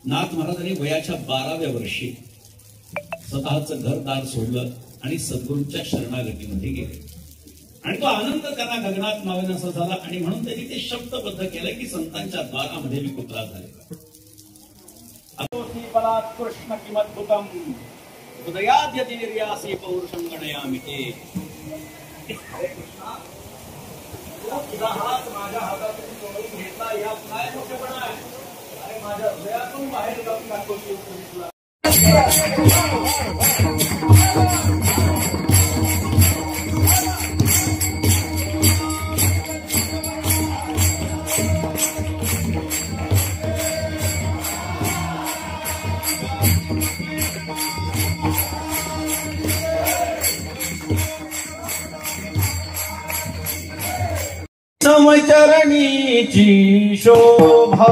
नाथ महाराजांनी वयाच्या 12व्या वर्षी स्वतःचं घरदार सोडलं आणि सद्गुरूंच्या शरणागतीमध्ये गेले आणि तो आनंद त्यांना गगनात मावेनासा झाला आणि म्हणून त्यांनी ते शब्दबद्ध केलं की संतांच्या द्वारामध्ये मी पुतळा झाले. कृष्ण किमद्भुतम हृदयाद्यति निर्यासी पौरुषं गणयामि ते. तुझा हात माझ्या हातातून सोडून घेतला यात काय मोठेपणा आहे. माझ्या हृदयातून बाहेर जाऊन दाखवतो तुला. समचरणीची शोभा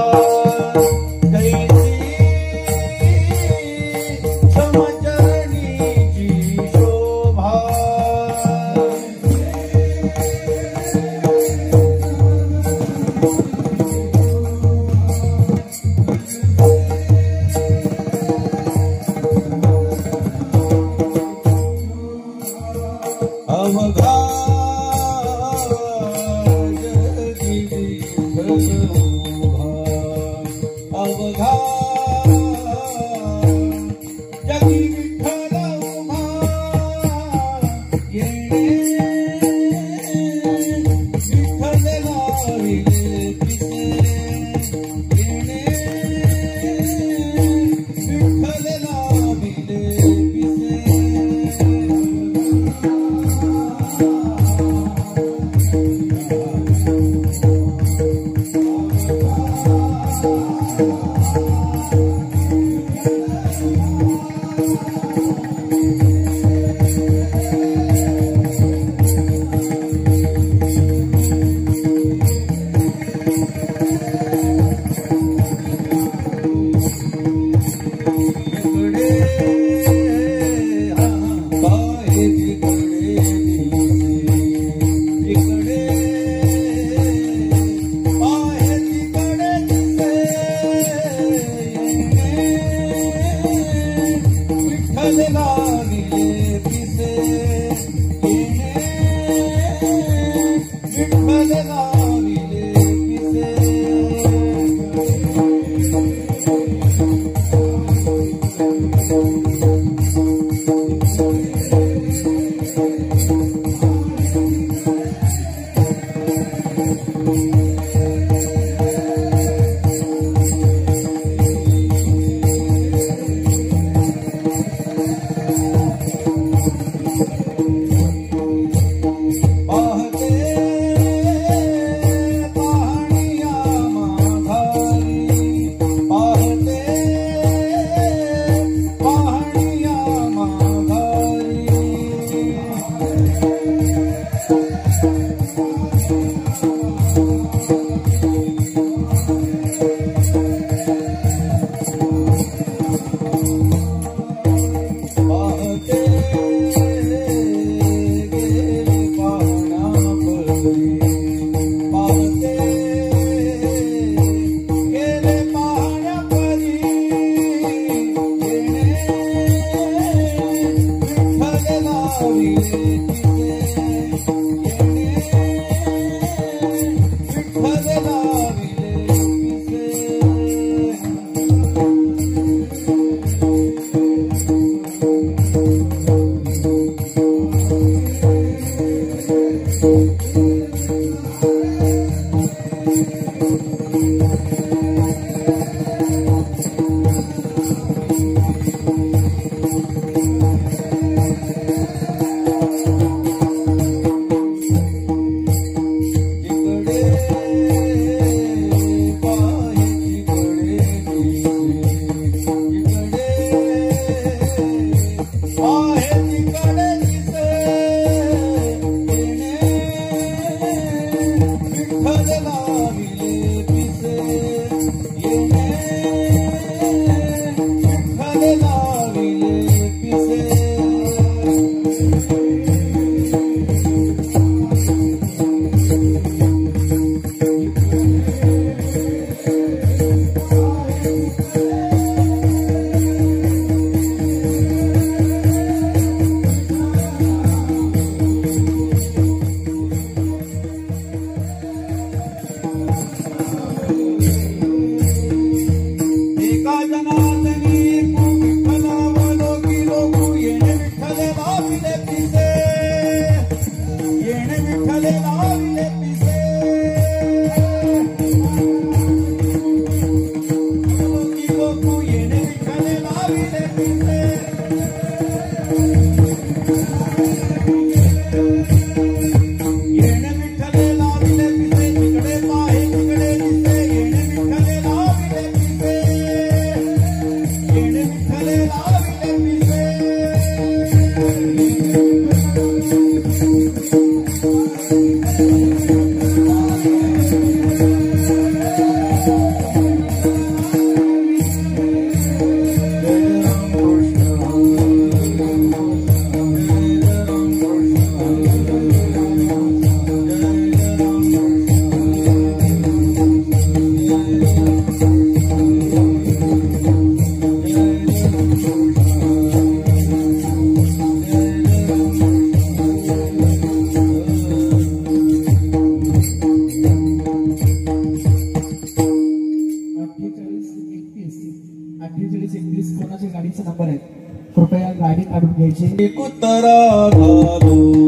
गाडीचा नंबर आहे, कृपया गाडी काढून घ्यायची. कुतरा घालो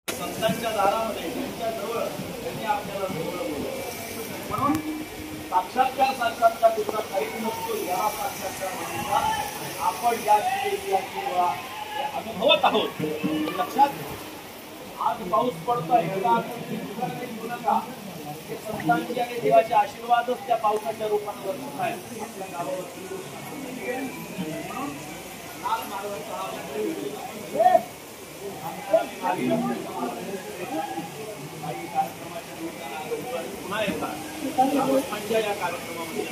संतांच्या दारामध्ये त्यांच्या जवळ त्यांनी आपल्याला जवळ बोलवलं. म्हणून साक्षात्कार साक्षात्कार दुसरा काहीच नसतो. याला साक्षात्कार म्हणतात. आपण या अनुभवत आहोत. लक्षात आज पाऊस पडतोय याला आपण घेऊ नका. हे संतांची आणि देवाचे आशीर्वादच त्या पावसाच्या रूपाने वर्षत आहे आपल्या गावावरती. म्हणून नाग मारवाचा पुन्हा एकदा या कार्यक्रमामध्ये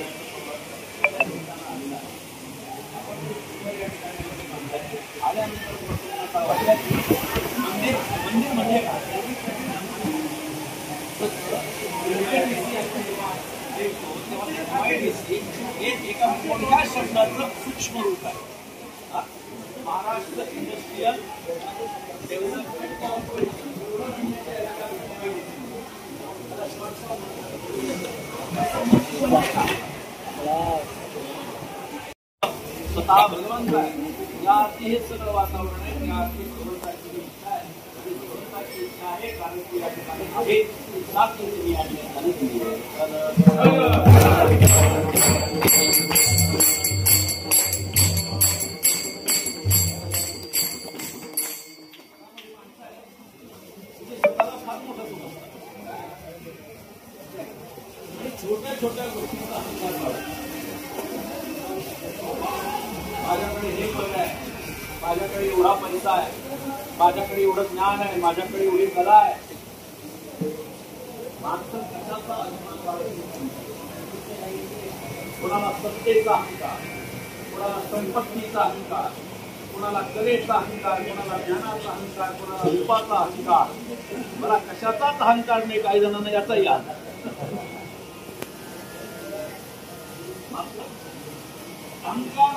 मंदिर म्हणजे एका मोठ्या शब्दाचं सूक्ष्म रूप आहे. महाराष्ट्र इंडस्ट्रियल डेव्हलपमेंट कॉर्पोरेशन स्वतः भगवंत आहे. या अर्थी हे सगळं वातावरण आहे. या अर्थी भगवंताची इच्छा आहे. भगवंताची इच्छा आहे कारण ती या ठिकाणी आहे. सात दिवशी या ठिकाणी छोट्या छोट्या गोष्टींचा अहंकार माझ्याकडे हे पद आहे, माझ्याकडे एवढा पैसा आहे, माझ्याकडे एवढं ज्ञान आहे, माझ्याकडे एवढी कला आहे. माणसं कशाचा अभिमान बाळगतो? कोणाला सत्तेचा अहंकार, कोणाला संपत्तीचा अहंकार, कोणाला कलेचा अहंकार, कोणाला ज्ञानाचा अहंकार, कोणाला रूपाचा अहंकार. मला कशाचाच अहंकार नाही. काही जणांना याचा याद अहंकार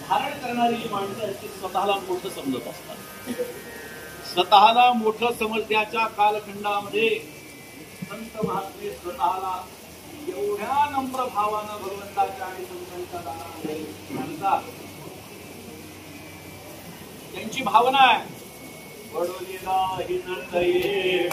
धारण करणारी जी माणसं आहेत ती स्वतःला मोठं समजत असतात. स्वतःला मोठं समजण्याच्या कालखंडामध्ये संत महात्मे स्वतःला एवढ्या नम्र भावानं भगवंताच्या आणि संतांच्या दारामध्ये म्हणतात. त्यांची भावना आहे वडोलीला हिनतये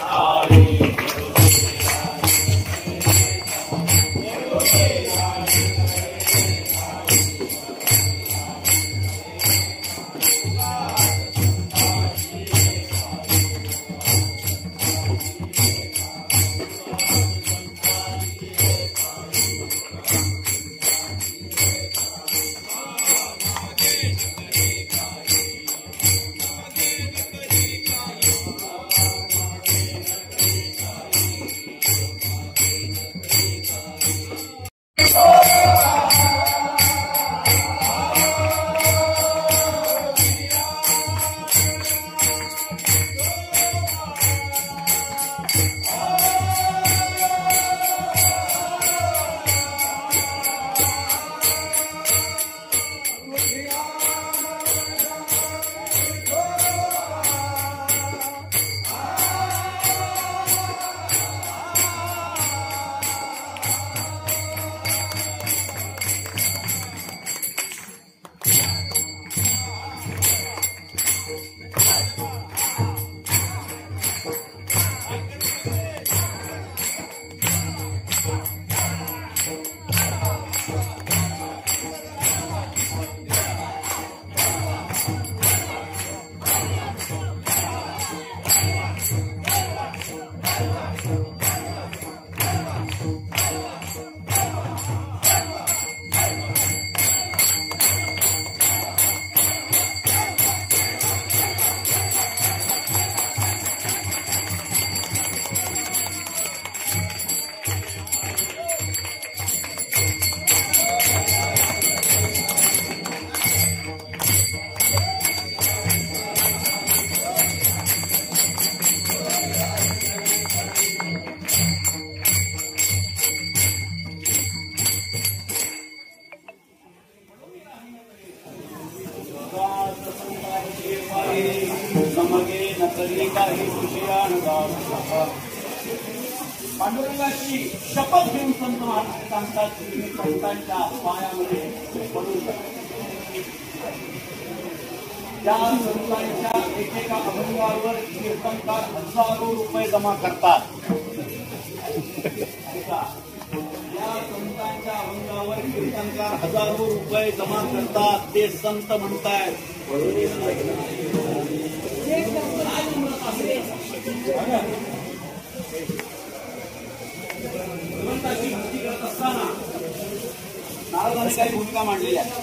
पांडुरंगाची शपथ घेऊन संत महाराजांच्या संतांच्या पायामध्ये पडून त्या संतांच्या एकेका अभंगावर कीर्तनकार हजारो रुपये जमा करतात. या संतांच्या अभंगावर कीर्तनकार हजारो रुपये जमा करतात. ते संत म्हणतायत भगवंताची भक्ती करत असताना नारदाने काही भूमिका मांडलेल्या आहेत.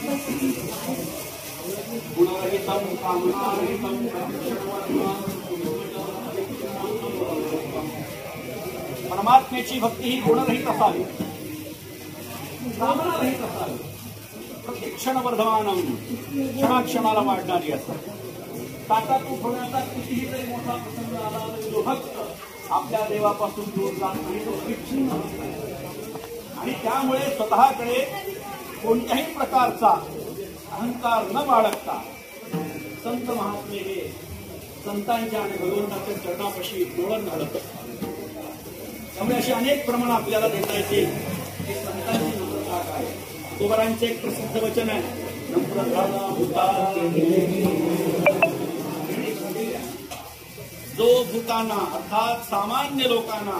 गुणरहितम कामनारहितम परमात्म्याची भक्ती ही गुणरहित असावी, कामनारहित असावी, प्रत्येक क्षणवर्धमानम क्षणाक्षणाला वाढणारी असावी. ताटातूट होण्याचा कितीही तरी मोठा प्रसंग आला तरी जो भक्त आपल्या देवापासून दूर जात नाही तो विच्छिन्न होत नाही. आणि त्यामुळे स्वतःकडे कोणत्याही प्रकारचा अहंकार न बाळगता संत महात्मे हे संतांच्या आणि भगवंताच्या चरणापाशी डोळण घालत असतात. त्यामुळे अशी अनेक प्रमाण आपल्याला देता येते की संतांची नम्रता काय. तुकारामांचे एक प्रसिद्ध वचन आहे, नम्रता भूता. जो भूतांना अर्थात सामान्य लोकांना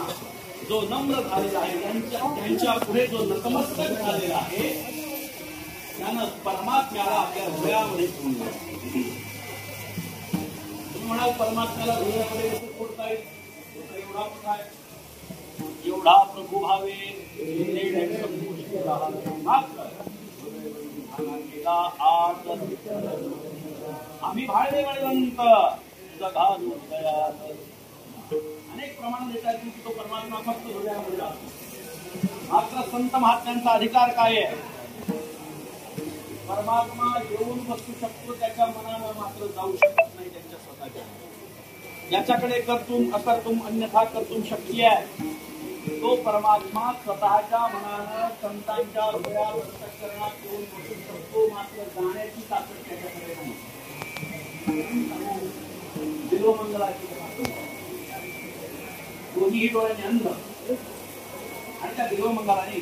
जो नम्र झालेला आहे, त्यांच्या पुढे जो नतमस्तक झालेला आहे, त्यानं परमात्म्याला आपल्या हृदयामध्ये ठेवलं. तुम्ही म्हणाल परमात्म्याला हृदयामध्ये कसं फोडता येईल? एवढा मोठा आहे, एवढा प्रभू भावे आम्ही भाळले वळवंत अनेक प्रमाणात देता येतील की तो परमात्मा फक्त हृदयामध्ये राहतो. मात्र संत महात्म्यांचा अधिकार काय आहे? परमात्मा येऊन बसू शकतो, त्याच्या मनानं मात्र जाऊ शकत नाही त्यांच्या स्वतःच्या. याच्याकडे कर्तुम अकर्तुम अन्यथा कर्तुम शक्य आहे. तो परमात्मा स्वतःच्या मनानं संतांच्या हृदयात अंतःकरणात येऊन बसू शकतो, मात्र जाण्याची ताकद त्याच्याकडे नाही. मंगलाची दोन्ही डोळ्याने अंध आणि त्या देवमंगलाने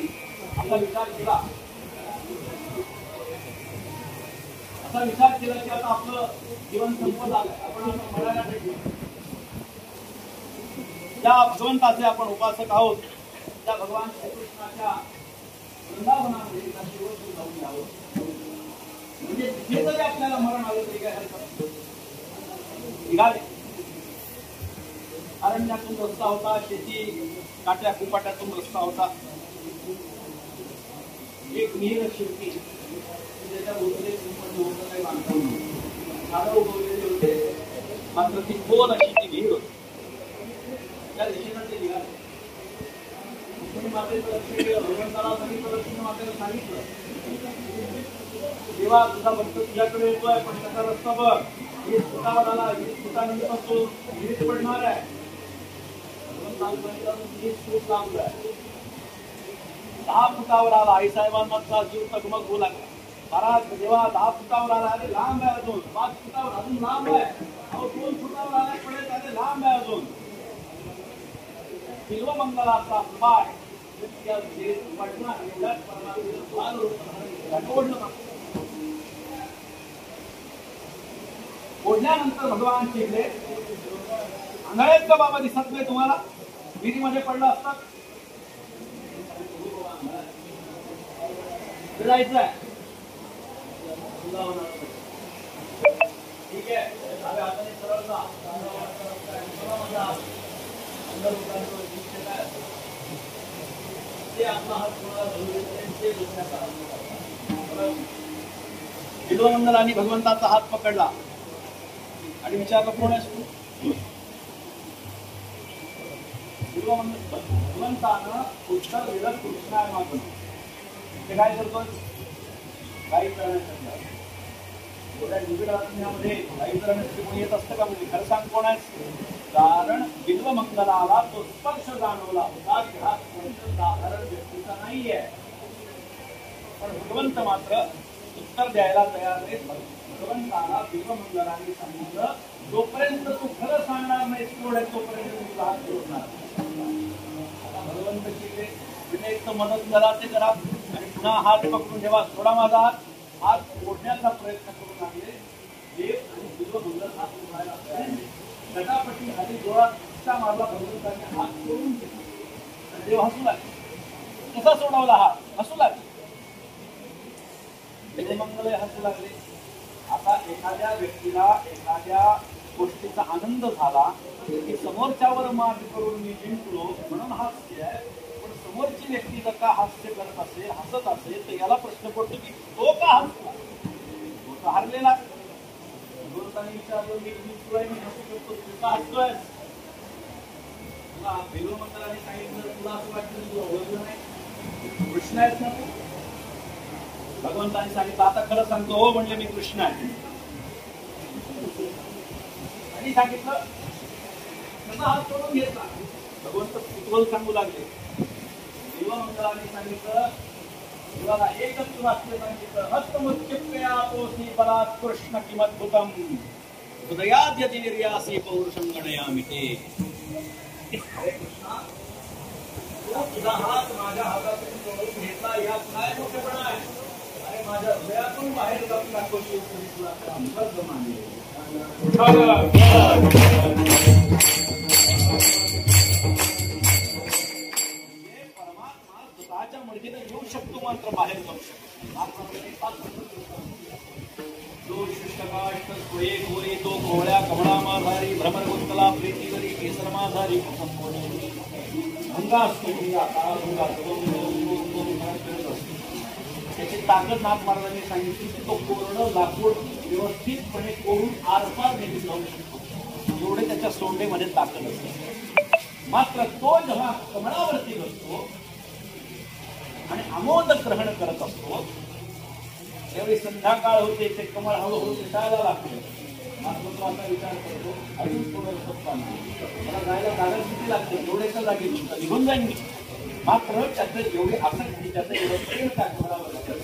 आपला विचार केला, असा विचार केला की आता आपलं जीवन संपत आलं, आपण मरायला भेटलो. त्या भगवंताचे आपण उपासक आहोत. त्या भगवान श्रीकृष्णाच्या वृंदावनामध्ये शेवट जाऊन यावं, म्हणजे तिथे जरी आपल्याला मरण आलं तरी काय हरकत निघाले. अरण्यातून रस्ता होता, शेती काट्या कुपाट्यातून रस्ता होता. एक विहीर शेती त्याच्या भोवती होतं, काही बांधकाम झाडं उगवलेले होते, मात्र ती खोल अशी ती विहीर होती. त्या दिशेनं ते निघाले. मातेचं लक्ष गेलं, भगवंताला सांगितलं, लक्ष्मी मातेला सांगितलं, देवा तुझा भक्त तुझ्याकडे येतोय, पण त्याचा रस्ता बघ, 20 फुटावर आला, 20 फुटानंतर तो विहिरीत पडणार आहे. 20 फूट लांब आहे, 10 फुटावर आला, आईसाहेबांचा जीव तगमग होऊ लागला. महाराज देवा 10 फुटावर आला, अरे लांब आहे अजून, 5 फुटावर अजून लांब आहे, 2 फुटावर आला पडेल, अरे लांब आहे अजून. बिल्वमंगलाचा उपाय पडणार एवढ्याच ओढल्यानंतर भगवान चिडले, आंधळेत का बाबा दिसत नाही तुम्हाला? विहिरीमध्ये पडलं असतात फिरायचं आहे. डाव्या हाताने सरळ जा. ते आपला हात कोणाला धरू देत ते दुसऱ्याचा हात. बिल्वमंगलाने भगवंताचा हात पकडला आणि विचारलं कोण आहेस तू? भगवंतानं उत्तर दिलं कृष्ण आहे मागून. ते काय करतोय? काही करण्यासाठी एवढ्या निबिड अरण्यामध्ये काही करण्यासाठी कोणी येत असतं का? म्हणजे खरं सांग कोण आहेस? कारण बिल्वमंगलाला तो स्पर्श जाणवला होता की हा स्पर्श साधारण व्यक्तीचा नाहीये. पण भगवंत मात्र उत्तर द्यायला तयार नाही. भगवंताला बिल्वमंगलाने सांगितलं जोपर्यंत तू खरं सांगणार नाहीस तोपर्यंत तुला हात जोडणार. आता भगवंत शिकले विनयक्त मदत करा ते करा आणि पुन्हा हात पकडून ठेवा. थोडा माझा हात ओढण्याचा प्रयत्न करू लागले. देव आणि बिल्वमंगल हात उघडायला तयार नाही. गटापटी खाली जोरात मारला. भगवंताने हात सोडून घेतला. देव हसू लागले. कसा सोडवला हात? हसू लागले. बिल्वमंगल हसू लागले. आता एखाद्या व्यक्तीला एखाद्या गोष्टीचा आनंद झाला की समोरच्यावर मात करून मी जिंकलो म्हणून हास्य आहे. पण समोरची व्यक्ती जर का हास्य करत असेल हसत असेल तर याला प्रश्न पडतो की तो का हसला? तो तर हारलेला. भगवंताने विचारलं मी जिंकलोय मी हसू शकतो तू का हसतोय? तुला बिल्वमंगलाने सांगितलं तुला असं वाटतं तुला ओळखलं नाही कृष्ण आहेस ना तू? भगवंताने सांगितलं आता खरं सांगतो हो म्हणजे मी कृष्ण आहे. आणि सांगितलं त्याचा हात सोडून घेतला. भगवंत कुतूहल सांगू लागले. बिल्वमंगलाने सांगितलं तुला एकच वाक्य सांगितलं हस्तमुच्चप्यातोसी बलात् कृष्ण किमद्भुतम् हृदयाद्यति निर्यासी पौरुषं गणयामि ते. अरे कृष्णा तू तुझा हात माझ्या हातातून सोडून घेतला यात काय मोठेपणा आहे? अरे माझ्या हृदयातून बाहेर जाऊन दाखवशील तरी तुला अंतर्ग मानले. परमात्मा स्वतःच्या मर्जीने येऊ शकतो मात्र बाहेर जाऊ शकतो. जो शिष्टकाष्ट सोये गोरी तो कोवळ्या कमळा माधारी भ्रमर गुंतला प्रीतीवरी केसर माधारी भंगा असतो. त्याची ताकद नाथ महाराजांनी सांगितली की तो कोरडं लाकूड व्यवस्थितपणे कोरून आरपार नेहमी जाऊ शकतो एवढे त्याच्या सोंडेमध्ये ताकद असते. मात्र तो जेव्हा कमळावरती बसतो आणि आमोद ग्रहण करत असतो त्यावेळी संध्याकाळ होते. ते कमळ हळूहळू दिसायला लागते. मात्र तो आता विचार करतो अजून थोडं मला जायला जागा किती लागते एवढ्याच्या जागी निघून जाईन मी. मात्र त्याचं एवढी आसक्ती त्याचं एवढं प्रेम त्या कमळावर असतं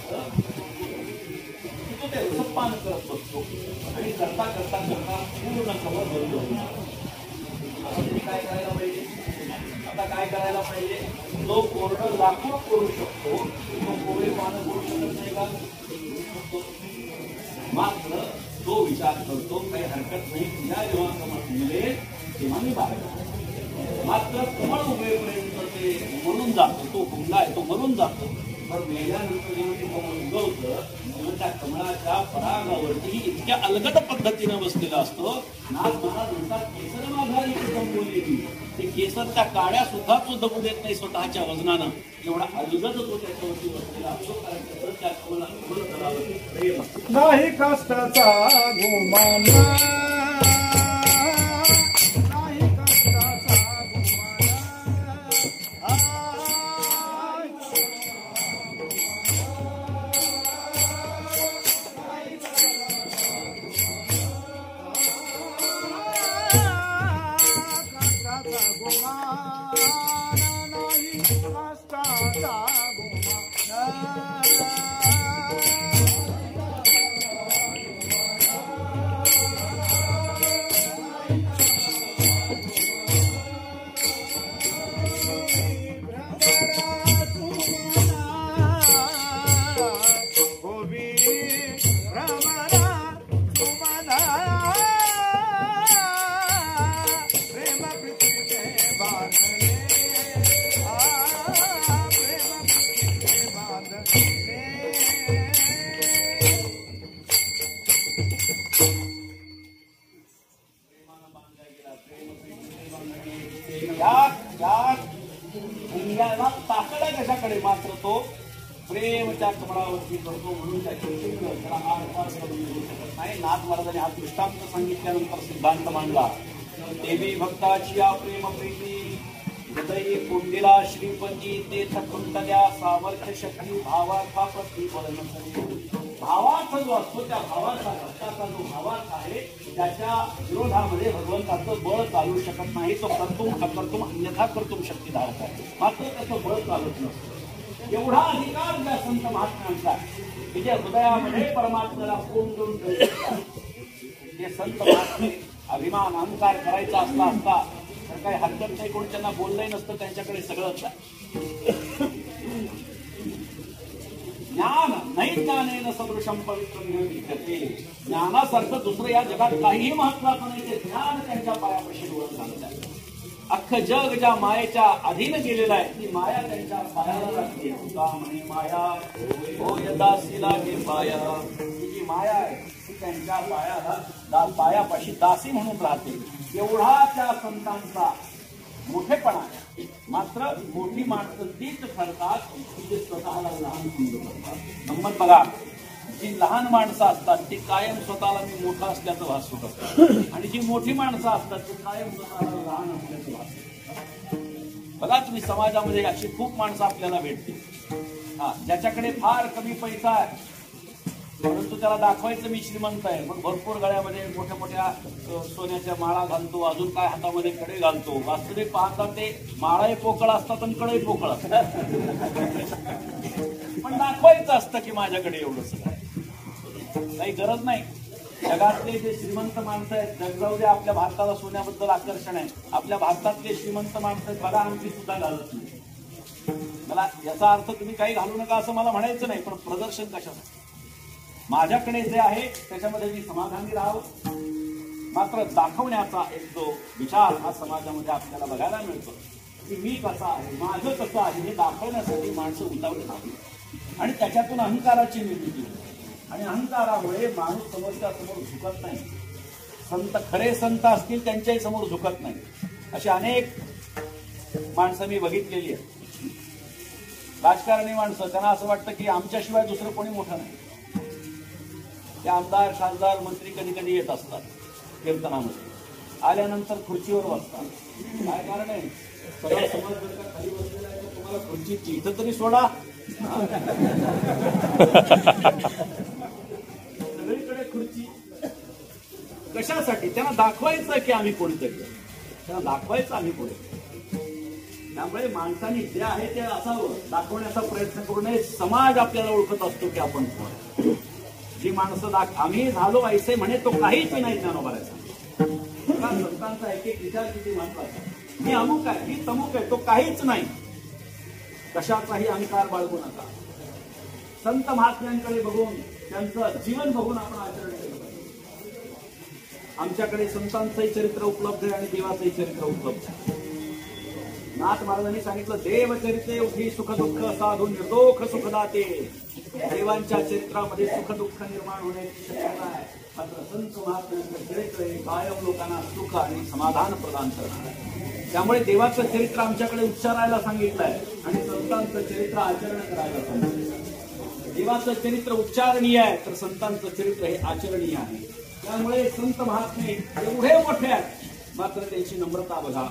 की तो ते रसपान करत बसतो आणि करता करता करता पूर्ण कमळ भरतो. काय करायला पाहिजे? आता काय करायला पाहिजे? जो कोरडं लाकूड करू शकतो तो कोरे पानं करू शकत नाही का? मात्र तो विचार करतो काही हरकत नाही तुझ्या जेव्हा कमळ मिळेल तेव्हा मी बाहेर. मात्र कमळ उभेपर्यंत ते मरून जातो. तो हुंडा तो मरून जातो. पण मेल्यानंतर जेव्हा ते कमळ उगवतं तेव्हा त्या कमळाच्या परागावरती इतक्या अलगद पद्धतीनं बसलेला असतो. नाथ महाराज म्हणतात केसर माघारी दमवलेली. ते केसर त्या काड्या सुद्धा तो दमू देत नाही स्वतःच्या वजनानं. एवढा अलगद तो त्याच्यावरती बसलेला असतो. कारण त्याचं त्या कमळावरती प्रेम असतं. नाही कष्टाचा गुमान याला ताकद कशाकडे मात्र तो प्रेमच्या कमळावरती करतो म्हणून त्याला आरपार करून घेऊ शकत नाही. नाथ महाराजांनी हा दृष्टांत सांगितल्यानंतर सिद्धांत मांडला. देवी भक्ताची या प्रेम प्रीती हृदयी कुंडीला श्रीपंजी ते थकुंतल्या सामर्थ्य शक्ती भावार्था प्रतिफलन. भावार्थ जो असतो त्या भावाचा भक्ताचा जो भावार्थ आहे त्याच्या विरोधामध्ये भगवंताचं बळ चालू शकत नाही. तो कर्तुम अकर्तुम अन्यथा कर्तुम शक्तीधारक आहे, मात्र त्याचं बळ चालत नसतं. एवढा अधिकार त्या संत महात्म्यांचा की जे हृदयामध्ये परमात्म्याला कोंडून ठेवतात. ते संत महात्मे अभिमान अहंकार करायचा असता तर काही हरकत नाही, कोण त्यांना बोललंही नसतं, त्यांच्याकडे सगळंच आहे. ज्ञान नाही ज्ञानेन सदृशम पवित्र विद्यते. ज्ञानासारखं दुसरं या जगात काहीही महत्वाचं नाही. ते ज्ञान त्यांच्या पायापाशी डोळत झालेलं आहे. अख्खं जग ज्या मायेच्या अधीन गेलेलं आहे ती माया त्यांच्या पायाला लागते. तुका म्हणे माया हो यदासी लागे पाया. ती जी माया आहे ती त्यांच्या पायाला पायापाशी दासी म्हणून राहते. एवढा त्या संतांचा मोठेपणा आहे. मात्र मोठी माणसं तीच ठरतात की जे स्वतःला लहान समजतात. गंमत बघा, जी लहान माणसं असतात ती कायम स्वतःला मी मोठा असल्याचं भासवत असतात आणि जी मोठी माणसं असतात ती कायम स्वतःला लहान असल्याचं भासवत. बघा तुम्ही समाजामध्ये अशी खूप माणसं आपल्याला भेटतील. ज्याच्याकडे फार कमी पैसा आहे परंतु त्याला दाखवायचं मी श्रीमंत आहे, मग भरपूर गळ्यामध्ये मोठ्या मोठ्या सोन्याच्या माळा घालतो, अजून काय हातामध्ये कडे घालतो. वास्तविक पाहता ते माळाही पोकळ असतात आणि कडेही पोकळ असतात, पण दाखवायचं असतं की माझ्याकडे एवढं सगळं. काही गरज नाही. जगातले जे श्रीमंत माणसं आहेत, जगजाऊ आपल्या भारताला सोन्याबद्दल आकर्षण आहे, आपल्या भारतातले श्रीमंत माणसं बघा अंगठी सुद्धा घालत नाही. मला याचा अर्थ तुम्ही काही घालू नका असं मला म्हणायचं नाही, पण प्रदर्शन कशासाठी. माझ्याकडे जे आहे त्याच्यामध्ये मी समाधानी राहावं. मात्र दाखवण्याचा एक जो विचार हा समाजामध्ये आपल्याला बघायला मिळतो की मी कसा आहे, माझं कसं आहे हे दाखवण्यासाठी माणसं उतावळी राहतात आणि त्याच्यातून अहंकाराची निर्मिती होते. आणि अहंकारामुळे माणूस समोरच्या समोर झुकत नाही. संत खरे संत असतील त्यांच्याही समोर झुकत नाही. अशी अनेक माणसं मी बघितलेली आहेत. राजकारणी माणसं, त्यांना असं वाटतं की आमच्याशिवाय दुसरं कोणी मोठं नाही. ते आमदार खासदार मंत्री कधी कधी येत असतात कीर्तनामध्ये, आल्यानंतर खुर्चीवर बसतात. काय कारण आहे, सगळा समाज जर का खाली बसलेला आहे तर तुम्हाला खुर्चीची इथं तरी सोडा. सगळीकडे खुर्ची कशासाठी? त्यांना दाखवायचं की आम्ही कोणीतरी, त्यांना दाखवायचं आम्ही कोणी. त्यामुळे माणसाने जे आहे ते असावं, दाखवण्याचा प्रयत्न करू नये. समाज आपल्याला ओळखत असतो की आपण कोण. जी माणसं आम्ही झालो ऐसे म्हणे तो काहीच नाही ज्ञानोबारायचा. संतांचा एक एक विचार किती महत्वाचा. मी अमुक आहे, मी तमुक आहे, तो काहीच नाही. कशाचाही अहंकार बाळगू नका. संत महात्म्यांकडे बघून त्यांचं जीवन बघून आपण आचरण केलं पाहिजे. आमच्याकडे संतांचंही चरित्र उपलब्ध आहे आणि देवाचंही चरित्र उपलब्ध आहे. नाथ महाराजांनी सांगितलं देवचरित्रे उठी सुख दुःख साधू निर्दोष सुखदाते. देवांच्या चरित्रामध्ये सुख दुःख निर्माण होण्याची शक्यता आहे. मात्र संत महात्म्यांचं चरित्र हे कायम लोकांना सुख आणि समाधान प्रदान करणार आहे. त्यामुळे देवाचं चरित्र आमच्याकडे उच्चारायला सांगितलं आहे आणि संतांचं चरित्र आचरण करायला सांगितलं. देवाचं चरित्र उच्चारणीय आहे तर संतांचं चरित्र हे आचरणीय आहे. त्यामुळे संत महात्मे एवढे मोठे आहेत मात्र त्यांची नम्रता बघा.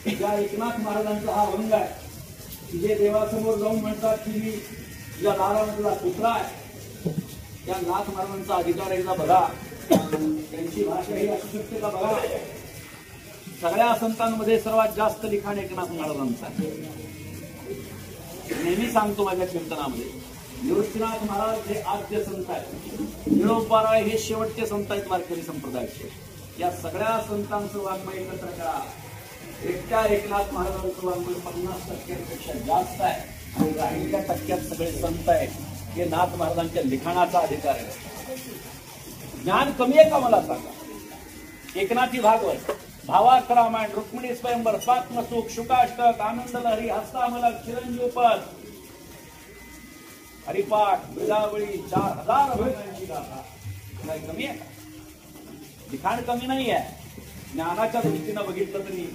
ज्या एकनाथ महाराजांचा हा अभंग आहे जे देवासमोर जाऊन म्हणतात की मी तुझ्या दारामधला पुत्रा आहे, त्या नाथ महाराजांचा अधिकार एकदा बघा. त्यांची भाषा ही असू शकते का बघा. सगळ्या संतांमध्ये सर्वात जास्त लिखाण एकनाथ महाराजांचं आहे. नेहमी सांगतो माझ्या कीर्तनामध्ये, निवृत्तीनाथ महाराज हे आद्य संत आहेत, निळोबा हे शेवटचे संत आहेत वारकरी संप्रदायाचे. या सगळ्या संतांचं वाङ्मय एकत्र करा. एकट्या एकनाथ महाराजांचं वाङ्मय 50% जास्त आहे आणि राहिलेल्या टक्क्यात सगळे संत आहेत. हे नाथ महाराजांच्या लिखाणाचा अधिकार आहे. ज्ञान कमी आहे का मला सांगा. एकनाथी भागवत, भावार्थ रामायण, रुक्मिणी स्वयंवर, स्वात्मसुख, शुकाष्टक, आनंद लहरी, हस्तामलक, चिरंजीवपद, हरिपाठ, बिलावळी, 4000 अभंगांची गाथा. काय कमी आहे? लिखाण कमी नाही आहे. ज्ञानाच्या दृष्टीनं बघितलं तरी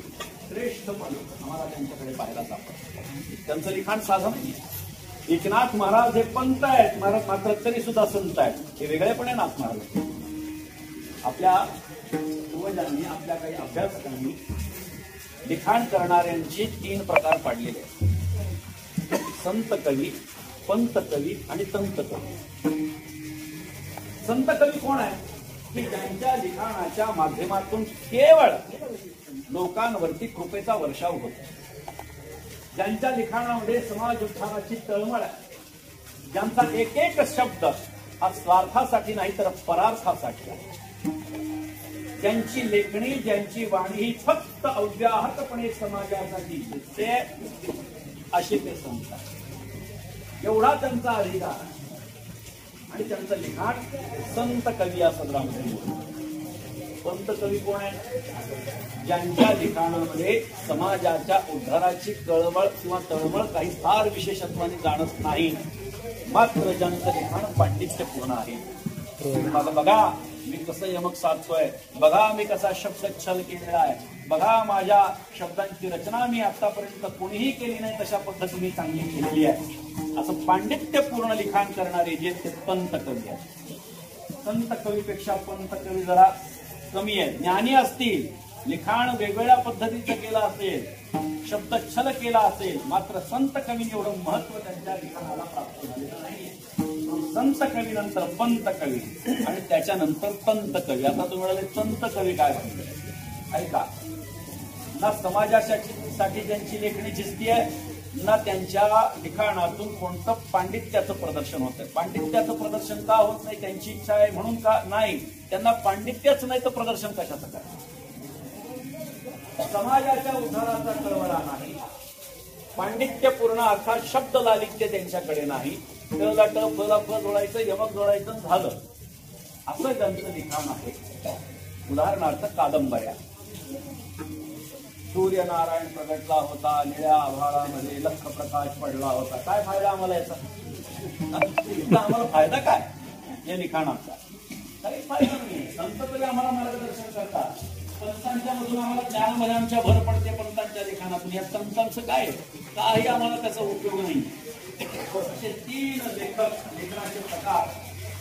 श्रेष्ठपणे आम्हाला त्यांच्याकडे पाहायला सापडतं. त्यांचं लिखाण साधं नाही. एकनाथ महाराज हे पंत आहेत, मात्र तरी सुद्धा संत आहेत. हे वेगळेपणे नाथ महाराज. आपल्या पूर्वजांनी, आपल्या काही अभ्यासकांनी लिखाण करणाऱ्यांचे 3 प्रकार पाडलेले आहेत: संत कवी, पंत कवी आणि तंत कवी. संत कवी कोण आहे? की ज्यांच्या लिखाणाच्या माध्यमातून केवळ लोकांवरती कृपेचा वर्षाव होतो, ज्यांच्या लिखाणामध्ये समाज उत्थानाची तळमळ आहे, ज्यांचा एक एक शब्द हा स्वार्थासाठी नाही तर परार्थासाठी आहे, ज्यांची लेखणी, ज्यांची वाणी ही फक्त अव्याहतपणे समाजासाठी दिसते, असे ते संत आहेत. एवढा त्यांचा अधिकार आहे. आणि त्यांचं लिखाण संत कवी या सदरामध्ये बोलतो. पंत कवी कोण आहे? ज्यांच्या लिखाणामध्ये समाजाच्या उद्धाराची कळवळ किंवा तळमळ काही फार विशेषत्वाने जाणत नाही, मात्र ज्यांचं लिखाण पांडित्यपूर्ण आहे. बघा मी कसं यमक साधतोय, बघा मी कसा शब्द छल केलेला आहे, बघा माझ्या शब्दांची रचना मी आतापर्यंत कोणीही केली नाही तशा पद्धतीने चांगली केलेली आहे, असं पांडित्यपूर्ण लिखाण करणारे जे ते पंत कवी आहेत. संत कवीपेक्षा पंत कवी जरा कमी आहेत. ज्ञानी असतील, लिखाण वेगवेगळ्या पद्धतीचं केलं असेल, शब्द छल केला असेल, मात्र संत कवी एवढं महत्व त्यांच्या लिखाणाला प्राप्त झालेलं नाही. संत कवी नंतर पंत कवी आणि त्याच्यानंतर तंत कवी. आता तुम्ही म्हणाले तंत कवी काय म्हणते? ऐका ना, समाजासाठी ज्यांची लेखणी झिजती आहे ना, त्यांच्या लिखाणातून कोणतं पांडित्याचं प्रदर्शन होतंय. पांडित्याचं प्रदर्शन का होत नाही? त्यांची इच्छा आहे म्हणून का नाही? त्यांना पांडित्यच नाही तर प्रदर्शन कशाचं काय? समाजाच्या उद्धाराचा कळवळा नाही, पांडित्यपूर्ण अर्थात शब्द लालित्य त्यांच्याकडे नाही. टला ट, फला फ जोडायचं, यमक जोडायचं, झालं, असं ज्यांचं लिखाण आहे. उदाहरणार्थ कादंबऱ्या. सूर्यनारायण प्रगटला होता, निळ्या आभाळामध्ये लख प्रकाश पडला होता. काय फायदा आम्हाला याचा? आम्हाला फायदा काय या लिखाणाचा? काही फायदा नाही. संत तरी आम्हाला मार्गदर्शन करतात, पंतांच्या मधून आम्हाला ज्ञानामध्ये आमच्या भर पडते. पंतांच्या लिखाणातून या संतांचं काय? काही आम्हाला त्याचा उपयोग नाही. असे 3 लेखनाचे प्रकार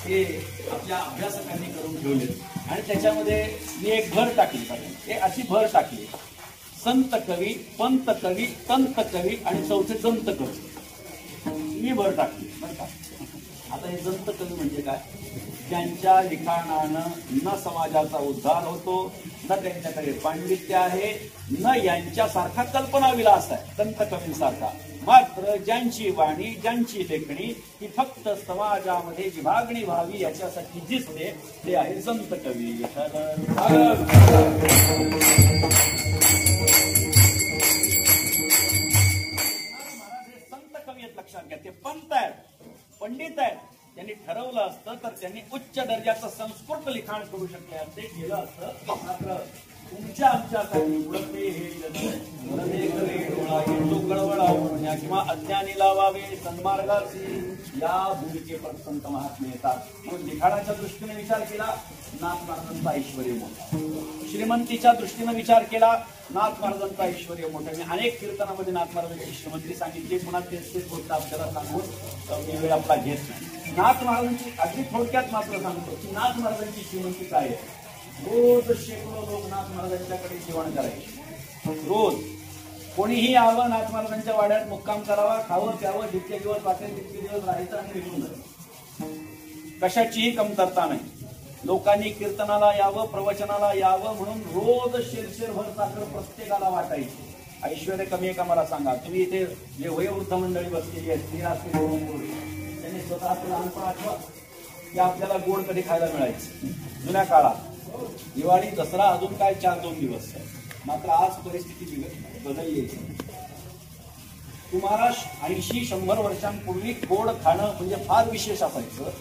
हे आपल्या अभ्यासकांनी करून ठेवले आणि त्याच्यामध्ये मी एक भर टाकली. हे अशी भर टाकली: संत कवी, पंत कवी, तंत कवी आणि चौथे दंत कवी. मी भर टाकली बरं का. आता हे दंत कवी म्हणजे काय? ज्यांच्या लिखाणानं न समाजाचा उद्धार होतो, न त्यांच्याकडे पांडित्य आहे, न यांच्यासारखा कल्पना विलास आहे दंत कवींसारखा, मात्र ज्यांची वाणी, ज्यांची लेखणी ही फक्त समाजामध्ये विभागणी व्हावी याच्यासाठी दिसते, ते आहे संत कवी. संत कवी आहेत, लक्षात घ्या. ते पंत आहेत, पंडित आहेत. त्यांनी ठरवलं असतं तर त्यांनी उच्च दर्जाचं संस्कृत लिखाण करू शकले असते, केलं असतं. मात्र तुमच्या आमच्यासाठी उडते हे गळवळा किंवा अज्ञानी लावावे सन्मार्गाची या भूमिकेवर संत महात्मे येतात. म्हणून लिखाणाच्या दृष्टीने विचार केला, नाथ महाराजांचा ऐश्वर्य मोठा. श्रीमंतीच्या दृष्टीने विचार केला, नाथ महाराजांचा ऐश्वर्य मोठा. मी अनेक कीर्तनामध्ये नाथ महाराजांची श्रीमंती सांगितली, पुन्हा तेच गोष्ट आपल्याला सांगून वेळ आपला घेत नाही. नाथ महाराजांची अगदी थोडक्यात मात्र सांगतो की नाथ महाराजांची श्रीमंती काय आहे. रोज शेकडो लोक नाथ महाराजांच्याकडे जेवण करायचे. रोज कोणीही यावं, नाथ महाराजांच्या वाड्यात मुक्काम करावा, खावं प्यावं, जितके दिवस वाटेल तितके दिवस राहायचं आणि निघून जायचं. कशाचीही कमतरता नाही. लोकांनी कीर्तनाला यावं, प्रवचनाला यावं म्हणून रोज शेरभर साखर प्रत्येकाला वाटायची. ऐश्वर्य कमी आहे का मला सांगा? तुम्ही इथे जे वयोवृद्ध मंडळी बसलेली आहेत, त्यांनी स्वतःचं लहानपण आठवा की आपल्याला गोड कधी खायला मिळायचं. जुन्या काळात दिवाळी, दसरा, अजून काय 4-2 दिवस. मात्र आज परिस्थिती बदलली. तुम्हाला 80-100 वर्षांपूर्वी गोड खाणं म्हणजे फार विशेष असायचं.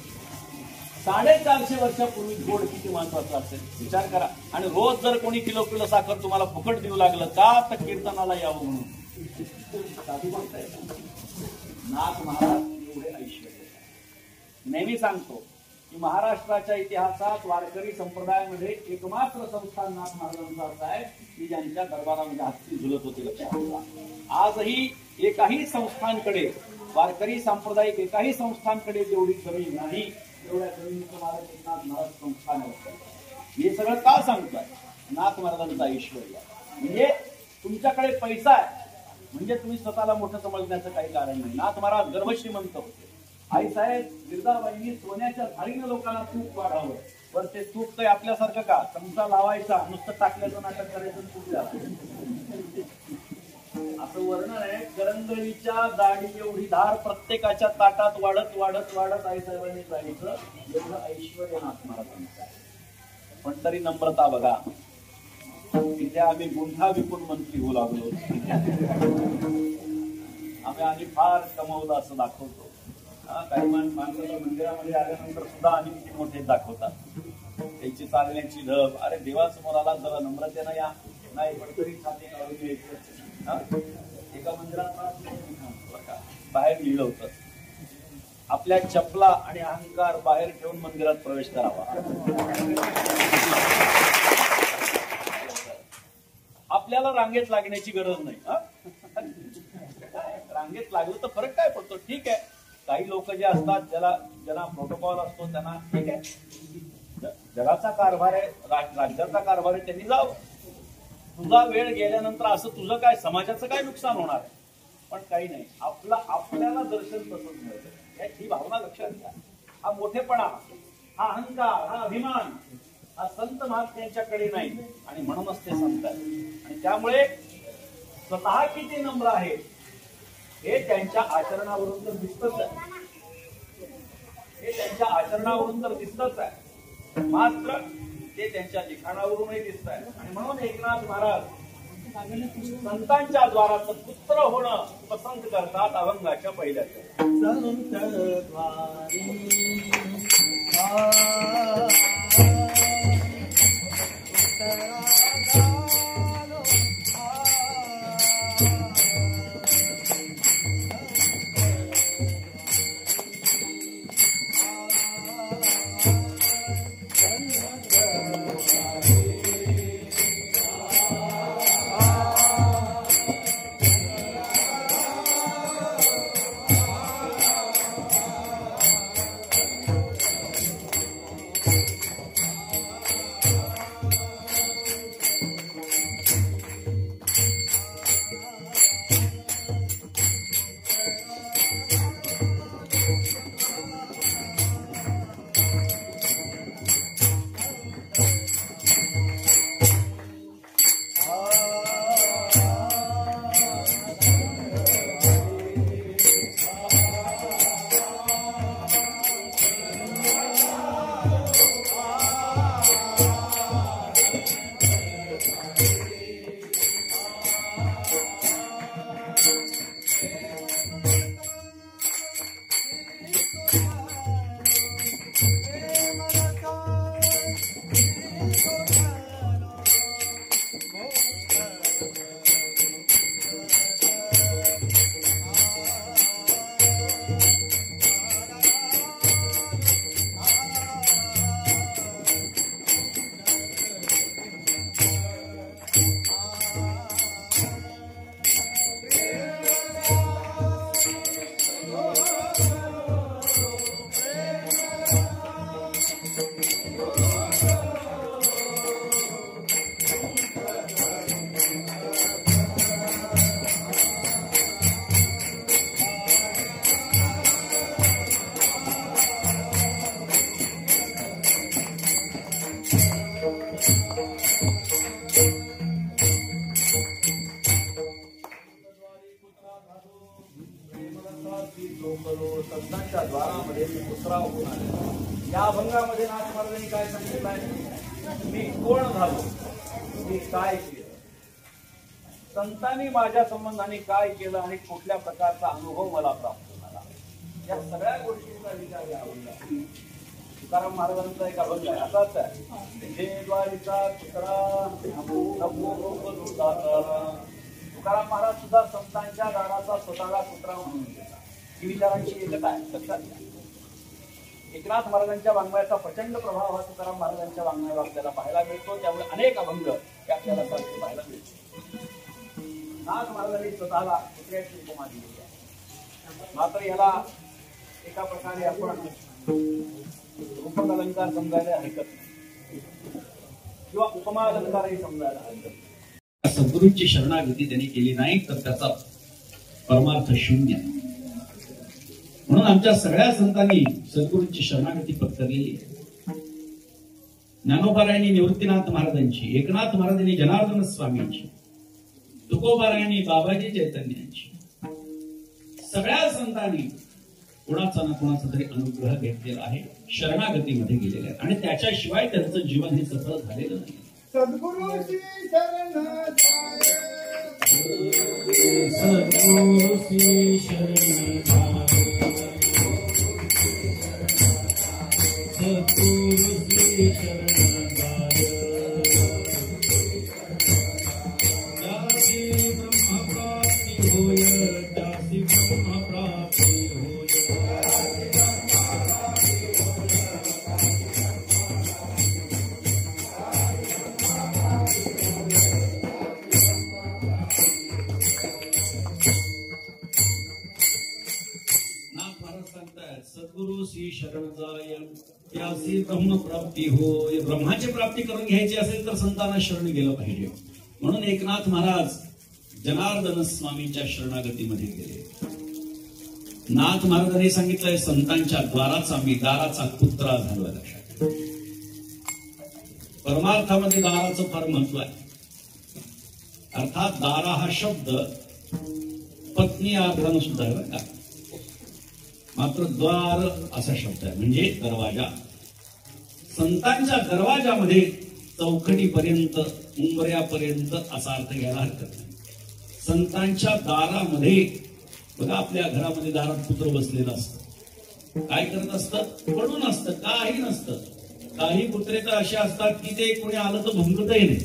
450 वर्षापूर्वी गोड किती महत्वाचं असेल विचार करा. आणि रोज जर कोणी किलो साखर तुम्हाला फुकट देऊ लागलं का, तर कीर्तनाला यावं म्हणून. नाथ महाराज एवढे ऐश्वर्य. नेहमी सांगतो की महाराष्ट्राच्या इतिहासात वारकरी संप्रदायामध्ये एकमात्र संस्थान नाथ महाराजांचं असं आहे की ज्यांच्या दरबारामध्ये हत्ती झुलत होते. लक्षात ठेवा, आजही एकाही संस्थांकडे, वारकरी सांप्रदायिक एकाही संस्थांकडे जेवढी जमीन नाही तेवढ्या जमिनीचं महाराज एकनाथ महाराज संस्थान होतं. हे सगळं का सांगतोय? नाथ महाराजांचा ऐश्वर्य म्हणजे तुमच्याकडे पैसा आहे म्हणजे तुम्ही स्वतःला मोठं समजण्याचं काही कारण नाही. नाथ महाराज गर्भश्रीमंत होते. आईसाहेब गिरजाबाईंनी सोन्याच्या थाळीनं लोकांना तूप वाढावं, पण ते तूप काही आपल्यासारखं का चमचा लावायचा, नुसतं टाकल्याचं नाटक करायचं तूप द्यावं असं वर्णन आहे. करंगळीच्या दाढी एवढी धार प्रत्येकाच्या ताटात वाढत वाढत वाढत आईसाहेबांनी जायचं, एवढं ऐश्वर्य नाथ महाराजांचं आहे. पण तरी नम्रता बघा, तिथे आम्ही गुंठा विकून मंत्री होऊ लागलो. आम्ही फार कमवलं असं दाखवतो. काही माणसं मंदिरामध्ये आल्यानंतर सुद्धा आम्ही किती मोठे दाखवतात, त्यांची चालण्याची ढब. अरे देवासमोर आला जरा नम्रतेनं या, नाही पण तरी छाती काढून यायचं. एका मंदिरात बाहेर लिहिलं होतं, आपल्या चपला आणि अहंकार बाहेर ठेवून मंदिरात प्रवेश करावा. आपल्याला रांगेत लागण्याची गरज नाही. रांगेत लागलं तर फरक काय पडतो? ठीक आहे, काही लोक जे असतात ज्यांना प्रोटोकॉल असतो त्यांना ठीक आहे, जगाचा कारभार आहे, राज्याचा कारभार आहे, त्यांनी जावं. तुझा वेळ गेल्यानंतर असं तुझं काय, समाजाचं काय नुकसान होणार आहे? पण काही नाही, आपल्याला दर्शन तसंच मिळतं. ही भावना लक्षात घ्या. हा मोठेपणा, हा अहंकार, हा अभिमान, हा संत महात्म्यांच्याकडे नाही, आणि म्हणूनच ते संत आहेत. आणि त्यामुळे स्वतः किती नम्र आहे हे त्यांच्या आचरणावरून तर दिसतच आहे. हे त्यांच्या आचरणावरून तर दिसतच आहे, मात्र ते त्यांच्या लिखाणावरूनही दिसत आहे. आणि म्हणून एकनाथ महाराज संतांच्या द्वाराचं पुत्र होणं पसंत करतात अभंगाच्या पहिल्या. संतांच्या द्वारामध्ये पुत्रा होऊन आले. या अभंगामध्ये नाथ महाराजांनी काय सांगितलं आहे? मी कोण झालो, मी काय केलं, संतांनी माझ्या संबंधाने काय केलं आणि कुठल्या प्रकारचा अनुभव मला प्राप्त झाला, या सगळ्या गोष्टींचा विचार या अभंगात. तुकाराम महाराजांचा एक अभंग आहे, असाच आहे, हे द्वारीचा तुकाराम तुकाराम महाराज सुद्धा संतांच्या दाराचा स्वतःला पुत्रा म्हणून घेतात. ही विचारांची एकता आहे, लक्षात घ्या. एकनाथ महाराजांच्या वाङ्मयाचा प्रचंड प्रभाव हा तुकाराम महाराजांच्या वाङ्मयावर आपल्याला पाहायला मिळतो. त्यामुळे अनेक अभंग हे आपल्याला सारखे पाहायला मिळतो. नाथ महाराजांनी स्वतःला कुत्र्याची उपमा दिलेली आहे. मात्र याला एका प्रकारे आपण रूपक अलंकार समजायला हरकत नाही किंवा उपमा अलंकारही समजायला हरकत नाही. सद्गुरूंची शरणागती त्यांनी केली नाही तर त्याचा परमार्थ शून्य. म्हणून आमच्या सगळ्या संतांनी सद्गुरूंची शरणागती पत्करलेली आहे. ज्ञानोबारायांनी निवृत्तीनाथ महाराजांची, एकनाथ महाराजांनी जनार्दन स्वामींची, तुकोबारायांनी बाबाजी चैतन्यांची, सगळ्या संतांनी कुणाचा ना कुणाचा तरी अनुग्रह घेतलेला आहे, शरणागतीमध्ये गेलेले आहेत आणि त्याच्याशिवाय त्यांचं जीवन हे सफल झालेलं नाही. सद्गुरूची शरण जाय, सद्गुरूची शरण जाय, सद्गुरूची शरण जाय, ज्याची ब्रह्मप्राप्ती होय, ज्याची ब्रह्मप्राप्ती होय. सद्गुरु श्री शरण जाय, त्यासी ब्रह्म प्राप्ती होय. ब्रह्माची प्राप्ती करून घ्यायची असेल तर संतांना शरण गेलं पाहिजे. म्हणून एकनाथ महाराज जनार्दन स्वामींच्या शरणागतीमध्ये गेले. नाथ महाराजांनी सांगितलंय संतांच्या द्वाराचा मी दाराचा कुत्रा झालो. लक्षात, परमार्थामध्ये दाराचं फार महत्व आहे. अर्थात दारा हा शब्द पत्नी अर्थानं सुद्धा आहे का, मात्र द्वार असा शब्द आहे म्हणजे दरवाजा. संतांच्या दरवाजामध्ये चौकटीपर्यंत उंबऱ्यापर्यंत असा अर्थ घ्यायला हरकत नाही. संतांच्या दारामध्ये बघा, आपल्या घरामध्ये दारात कुत्र बसलेलं असतं, काय करत असतं, पडून असतं, काही नसतं. काही कुत्रे तर असे असतात की ते कोणी आलं तर भुंकतही नाही,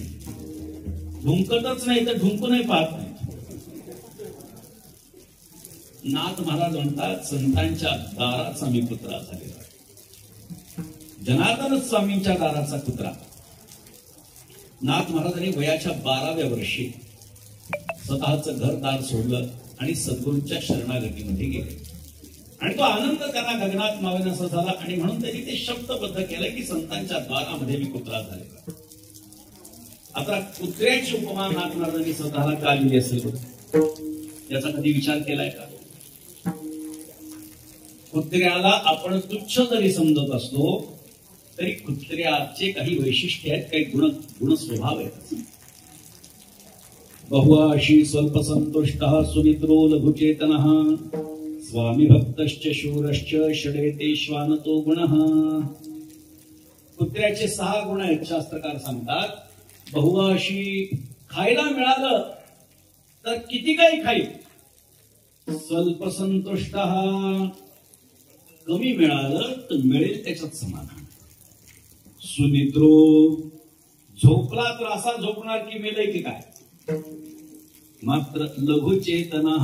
भुंकतच नाही तर ढुंकूनही पाहत नाही. नाथ महाराज म्हणतात संतांच्या दाराचा मी कुत्रा झालेला, जनार्दन स्वामींच्या दाराचा कुत्रा. नाथ महाराजांनी वयाच्या 12व्या वर्षी स्वतःचं घरदार सोडलं आणि सद्गुरूंच्या शरणागतीमध्ये गेले आणि तो आनंद त्यांना गगनात मावेनासा झाला आणि म्हणून त्यांनी ते शब्दबद्ध केलं की संतांच्या द्वारामध्ये मी कुत्रा झालेला. आता कुत्र्याची उपमा नाथ महाराजांनी स्वतःला का दिली असेल याचा कधी विचार केलाय का? कुत्र्याला आपण तुच्छ जरी समजत असलो तरी कुत्र्याचे काही वैशिष्ट्य आहेत, काही गुण स्वभाव आहेत. बहुआशी स्वल्प संतुष्ट सुमित्रो लघुचेतन स्वामी भक्तश्च शूरश्च षडेते श्वानतो गुण. कुत्र्याचे 6 गुण आहेत शास्त्रकार सांगतात. बहुआशी, खायला मिळालं तर किती काही खाईल. स्वल्प संतुष्ट, कमी मिळालं तर मिळेल त्याच्यात समाधान. सुनिद्रो, झोपला तर असा झोपणार की मेलय की काय. मात्र लघुचेतना,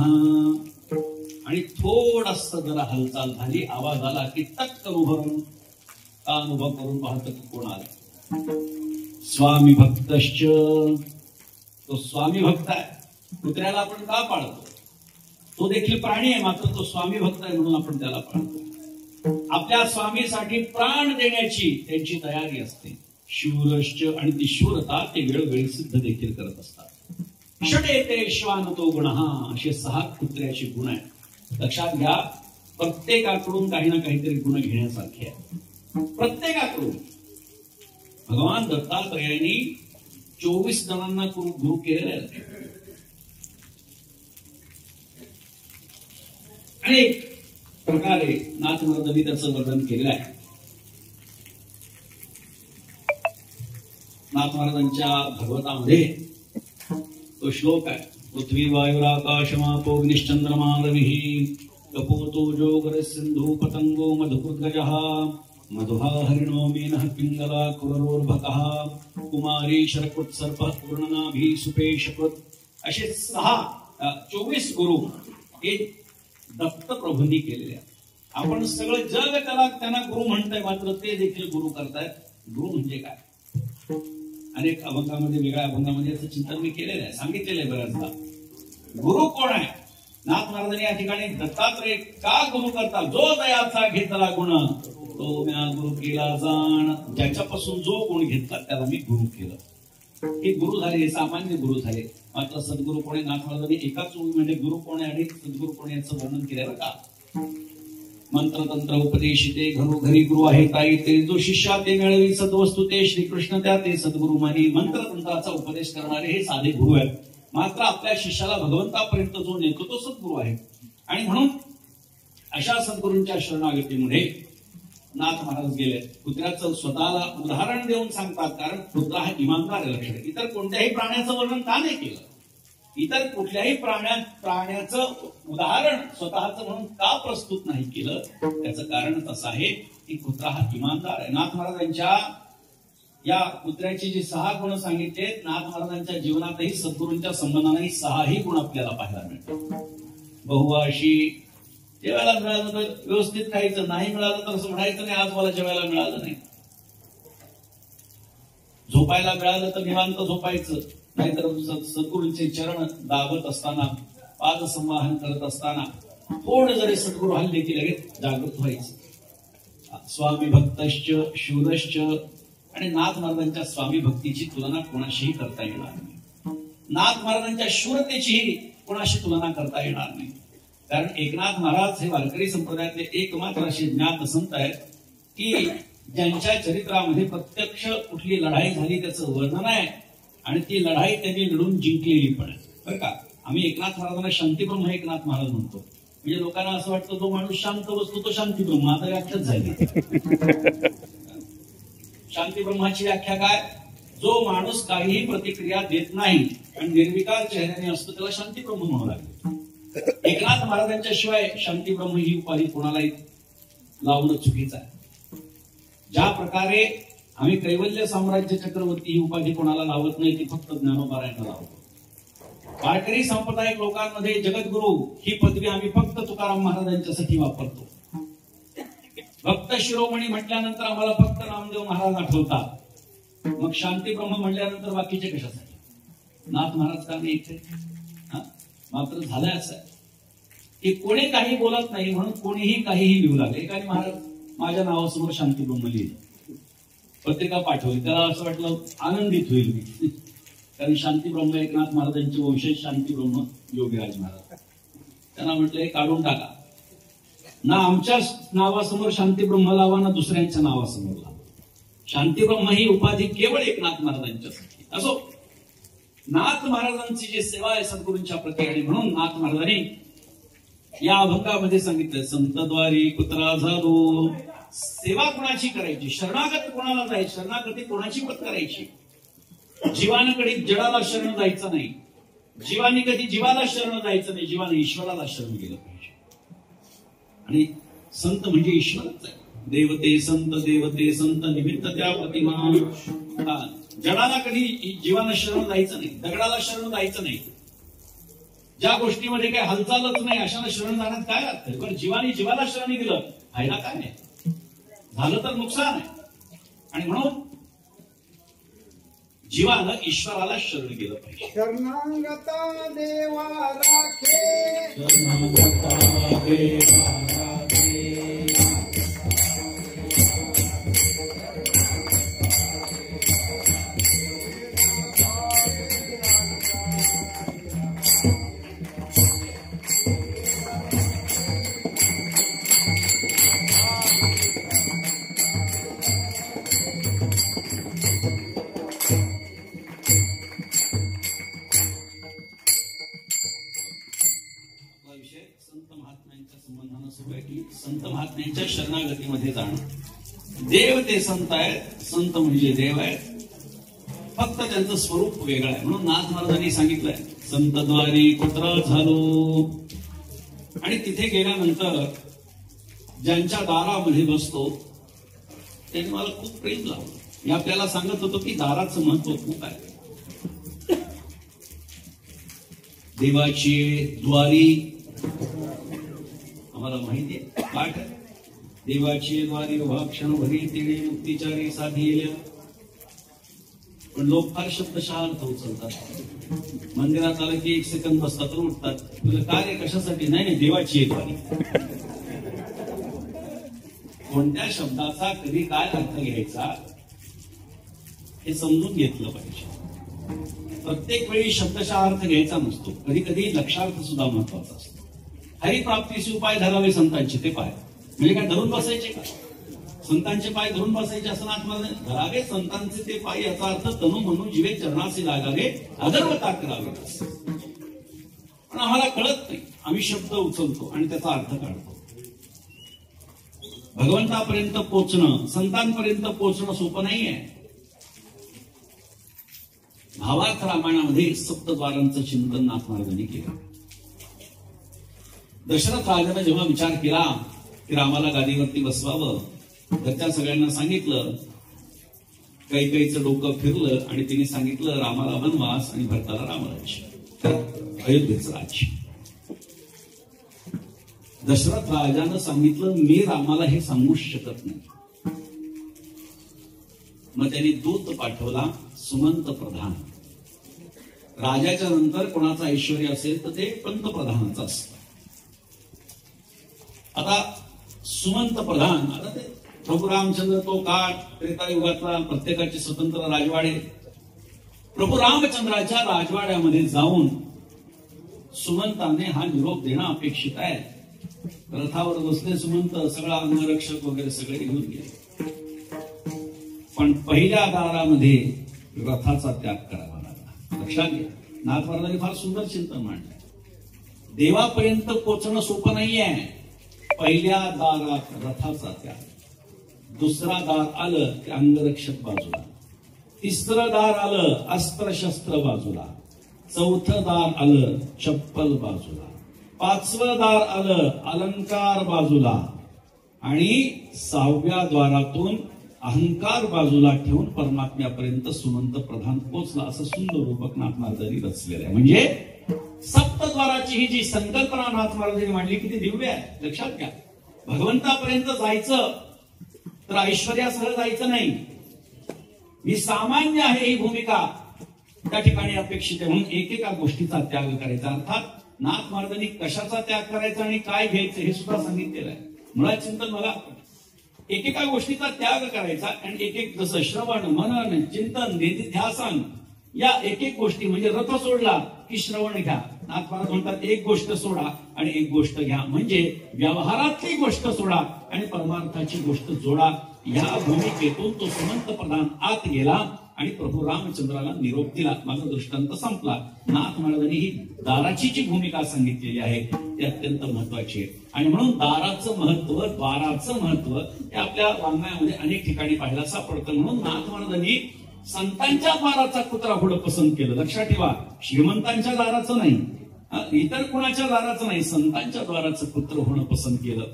आणि थोडस जरा हालचाल झाली, आवाज आला की टक्कन उभारून कान उभं करून पाहत की कोण आलं. स्वामी भक्तश्च, तो स्वामी भक्त आहे. कुत्र्याला आपण का पाळतो? तो देखील प्राणी आहे, मात्र तो स्वामी भक्त आहे म्हणून आपण त्याला पाळतो. आपल्या स्वामीसाठी प्राण देण्याची त्यांची तयारी असते. शूरश्च, आणि ती शूरता ते वेळोवेळी सिद्ध देखील करत असतात. षडेते श्वानतो गुण, असे 6 कुत्र्याचे गुण आहेत. लक्षात घ्या, प्रत्येकाकडून काही ना काहीतरी गुण घेण्यासारखे आहे. प्रत्येकाकडून. भगवान दत्तात्रयांनी 24 जणांना गुरु केलेले आहेत. अनेक प्रकारे नाथ महाराजांनी त्याचं वर्णन केलेलं आहे. नाथ महाराजांच्या भागवतामध्ये तो श्लोक आहे. पृथ्वी वायुराकाशमापोग्निश्चंद्रमा रविः कपोतो जोगर सिंधू पतंगो मधुकृद्गजः मधुहा हरिणो मेनः पिंगला कुररोर्भकः कुमारी शरकृत सर्प पूर्णनाभी सुपेशकृत. असे 24 गुरु हे दत्त प्रभूंनी केलेले आहेत. आपण सगळं जग त्यांना गुरु म्हणतंय, मात्र ते देखील गुरु करतायत। गुरु म्हणजे काय? अनेक अभंगामध्ये, वेगळ्या अभंगामध्ये असं चिंतन मी केलेलं आहे, सांगितलेलं आहे बऱ्याचदा। गुरु कोण आहे? नाथ महाराजांनी या ठिकाणी दत्तात्रय का गुरु करता? जो दयाचा घेतला गुण तो म्या गुरु केला जाण। ज्याच्यापासून जो गुण घेतला त्याला मी गुरु केलं। हे गुरु झाले, सामान्य गुरु झाले। मात्र सद्गुरु कोण आहे? नाथ महाराजांनी एकाच ओळी म्हणजे गुरु कोण आहे आणि सद्गुरु कोण याचं वर्णन केलं का? मंत्र तंत्र उपदेशिते घरोघरी गुरु आहे ताई ते, जो शिष्या ते मिळवी सद्वस्तु ते, श्रीकृष्ण त्या ते सद्गुरु मानी। मंत्र तंत्राचा उपदेश करणारे हे साधे गुरु आहेत, मात्र आपल्या शिष्याला भगवंतापर्यंत जो नेतो तो सद्गुरु आहे। आणि म्हणून अशा सद्गुरूंच्या शरणागतीमुळे नाथ महाराज गेले। कुत्र्याचं स्वतःला उदाहरण देऊन सांगतात, कारण कुत्रा हा इमानदार लक्षण। इतर कोणत्याही प्राण्याचं वर्णन का नाही केलं? इतर कुठल्याही प्राण्याचं उदाहरण स्वतःचं म्हणून का प्रस्तुत नाही केलं? त्याचं कारण असं आहे की कुत्रा हा इमानदार आहे। नाथ महाराजांच्या या कुत्र्याची जी 6 गुण सांगितले, नाथ महाराजांच्या जीवनातही सद्गुरूंच्या संबंधाने 6ही गुण आपल्याला पाहायला मिळतात। बहुवाशी जेवायला मिळालं तर व्यवस्थित खायचं, नाही मिळालं तर असं म्हणायचं नाही आज मला जेवायला मिळालं नाही। झोपायला मिळालं तर निवांत झोपायचं, नाहीतर सद्गुरूंचे चरण दाबत असताना, पाद संवाहन करत असताना थोडं जरी सद्गुरू हल्ले की लगेच जागृत व्हायचं। स्वामी भक्तश्च शूरश्च, आणि नाथ महाराजांच्या स्वामी भक्तीची तुलना कोणाशीही करता येणार नाही। नाथ महाराजांच्या शूरतेचीही कोणाशी तुलना करता येणार नाही। कारण एकनाथ महाराज हे वारकरी संप्रदायातले एकमात्र असे ज्ञात संत आहेत की ज्यांच्या चरित्रामध्ये प्रत्यक्ष कुठली लढाई झाली त्याचं वर्णन आहे, आणि ती लढाई त्यांनी लढून जिंकलेली पण आहे बरं का। आम्ही एकनाथ महाराजांना शांतीब्रह्म एकनाथ महाराज म्हणतो, म्हणजे लोकांना असं वाटतं तो माणूस शांत बसतो तो शांतीब्रह्म, आता व्याख्याच झाली। शांतीब्रह्माची व्याख्या काय? जो माणूस काहीही प्रतिक्रिया देत नाही आणि निर्विकार चेहऱ्याने असतो त्याला शांतीब्रह्म म्हणू लागले। एकनाथ महाराजांच्या शिवाय शांतीब्रह्म ही उपाधी कोणालाही लावणं चुकीचं आहे। ज्या प्रकारे आम्ही कैवल्य साम्राज्य चक्रवर्ती ही उपाधी कोणाला लावत नाही, ती फक्त ज्ञानोबारायांना लावतो। वारकरी सांप्रदायिक लोकांमध्ये जगद्गुरु ही पदवी आम्ही फक्त तुकाराम महाराजांच्यासाठी वापरतो। भक्त शिरोमणी म्हटल्यानंतर आम्हाला फक्त नामदेव महाराज आठवतात, मग शांतीब्रह्म म्हटल्यानंतर बाकीचे कशासाठी? नाथ महाराज का नाही इथे? मात्र झालंय असं की कोणी काही बोलत नाही म्हणून कोणीही काहीही लिहू लागले। एकाने महाराज माझ्या नावासमोर शांतीब्रह्म लिहिलं, पत्रिका पाठवली, त्याला असं वाटलं आनंदित होईल मी, कारण शांतीब्रह्म एकनाथ महाराजांचे वंशज शांतीब्रह्म योगीराज महाराज। त्यांना म्हटलं हे काढून टाका, ना आमच्या नावासमोर शांतीब्रह्म लावा ना दुसऱ्यांच्या नावासमोर लावा। शांतीब्रह्म ही उपाधी केवळ एकनाथ महाराजांच्यासाठी असो। नाथ महाराजांची जी सेवा आहे सद्गुरूंच्या प्रती, आणि म्हणून नाथ महाराजांनी या अभंगामध्ये सांगितलं, संतद्वारी कुत्रा झालो। सेवा कोणाची करायची? शरणागत कोणाला जायची? शरणागती कोणाची पत्करायची? जीवानं कधी जडाला शरण जायचं नाही, जीवाने कधी जीवाला शरण जायचं नाही, जीवाने ईश्वराला शरण गेलं पाहिजे। आणि संत म्हणजे ईश्वरच आहे। देवते संत निमित्त त्या प्रतिमा। जडाला कधी जीवानं शरण जायचं नाही, दगडाला शरण जायचं नाही, ज्या गोष्टीमध्ये काही हालचालच नाही अशाला शरण जाण्यात काय अर्थ आहे? पण जीवाला शरण गेलं फायदा काय नाही, झालं तर नुकसान आहे। आणि म्हणून जीवानं ईश्वराला शरण गेलं पाहिजे। शरणागता देवा राखे, शरणागता देवा राखे। संत महात्म्यांच्या शरणागतीमध्ये जाणं। देव ते संत आहेत, संत म्हणजे देव आहेत, फक्त त्यांचं स्वरूप वेगळं आहे। म्हणून नाथ महाराजांनी सांगितलंय संतद्वारी कुत्रा झालो। आणि तिथे गेल्यानंतर ज्यांच्या दारामध्ये बसतो त्यांनी मला खूप प्रेम लावलं। मी आपल्याला सांगत होतो की दाराचं महत्व खूप आहे। देवाची द्वारी आम्हाला माहिती आहे, पाठ आहे, देवाची द्वारी क्षण भरी तिने मुक्तिचारी साधिल्या. पण लोक फार शब्दशः अर्थ उचलतात. मंदिरात आलं की 1 सेकंद बसतात तर उठतात. तुला कार्य कशासाठी? नाही, देवाची येतवारी. कोणत्या शब्दाचा कधी काय अर्थ घ्यायचा हे समजून घेतलं पाहिजे. प्रत्येक वेळी शब्दशः अर्थ घ्यायचा नसतो. कधी कधी लक्षार्थ सुद्धा महत्वाचा असतो. हरिप्राप्तीचे उपाय धरावे संतांचे ते पाय. म्हणजे काय धरून बसायचे का? संतांचे पाय धरून बसायचे असं आत्माने धरावे संतांचे ते पाय. याचा अर्थ तनु म्हणून जीवे चरणाचे लागावे, अधर्वता करावे. पण आम्हाला कळत नाही. आम्ही शब्द उचलतो आणि त्याचा अर्थ काढतो. भगवंतापर्यंत पोचणं, संतांपर्यंत पोचणं सोपं नाहीये. भावार्थ रामायणामध्ये सप्तद्वारांचं चिंतन नाथ महाराजांनी केलं. दशरथ राजाने जेव्हा विचार केला की रामाला गादीवरती बसवावं, घरच्या सगळ्यांना सांगितलं. कैकेयीचं डोकं फिरलं आणि तिने सांगितलं रामाला वनवास आणि भरताला रामराज्य, अयोध्येचं राज्य. दशरथ राजानं सांगितलं मी रामाला हे सांगूच शकत नाही. मग त्यांनी दूत पाठवला, सुमंत प्रधान. राजाच्या नंतर कोणाचं ऐश्वर्य असेल तर ते पंतप्रधानाचं असतं. आता सुमंत प्रधान, आता ते प्रभू रामचंद्र तो काळ त्रेतायुगातला, प्रत्येकाचे स्वतंत्र राजवाडे. प्रभू रामचंद्राच्या राजवाड्यामध्ये जाऊन सुमंताने हा निरोप देणं अपेक्षित आहे. रथावर बसले सुमंत, सगळा अंगरक्षक वगैरे सगळे घेऊन गेले. पण पहिल्या दारामध्ये रथाचा त्याग करावा लागला. लक्षात घ्या, नाथ महाराजांनी फार सुंदर चिंतन मांडलंय. देवापर्यंत पोचणं सोपं नाहीये. पहिल्या दारात रथाचा त्याग. दुसरा दार आलं की अंगरक्षक बाजूला. तिसरं दार आलं अस्त्रशस्त्र बाजूला. चौथं दार आलं चप्पल बाजूला. पाचवं दार आलं अलंकार बाजूला. आणि 6व्या द्वारातून अहंकार बाजूला ठेवून परमात्म्यापर्यंत सुमंत प्रधान पोचला. असं सुंदर रूपक नाथ महाराजांनी रचलेलं आहे. म्हणजे सप्तद्वाराची ही जी संकल्पना नाथ महाराजांनी मांडली किती दिव्य आहे. लक्षात घ्या, भगवंतापर्यंत जायचं तर ऐश्वर्यासह जायचं नाही. ही सामान्य आहे ही भूमिका त्या ठिकाणी अपेक्षित आहे. म्हणून एकेका गोष्टीचा त्याग करायचा. अर्थात नाथ महाराजांनी कशाचा त्याग करायचा आणि काय घ्यायचं हे सुद्धा सांगितलेलं आहे. मुळात चिंतन मला एकेका गोष्टीचा त्याग करायचा आणि एक एक जसं श्रवण, मनन, चिंतन, ध्यासन या एक एक गोष्टी. म्हणजे रथ सोडला की श्रवण घ्या. नाथ महाराज म्हणतात एक गोष्ट सोडा आणि एक गोष्ट घ्या. म्हणजे व्यवहारातली गोष्ट सोडा आणि परमार्थाची गोष्ट जोडा. या भूमिकेतून तो सुमंत प्रधान आत गेला आणि प्रभू रामचंद्राला निरोप दिला. माझा दृष्टांत संपला. नाथ महाराजांनी ही दाराची जी भूमिका सांगितलेली आहे ती अत्यंत महत्वाची आहे. आणि म्हणून दाराचं महत्व, द्वाराचं महत्व हे आपल्या वाङ्मयामध्ये अनेक ठिकाणी पाहायला सापडतं. म्हणून नाथ महाराजांनी संतांच्या द्वाराचा कुत्रा पुढे पसंत केलं. लक्षात ठेवा, श्रीमंतांच्या दाराचं नाही, इतर कुणाच्या दाराचं नाही, संतांच्या द्वाराचं पुत्र होणं पसंत केलं.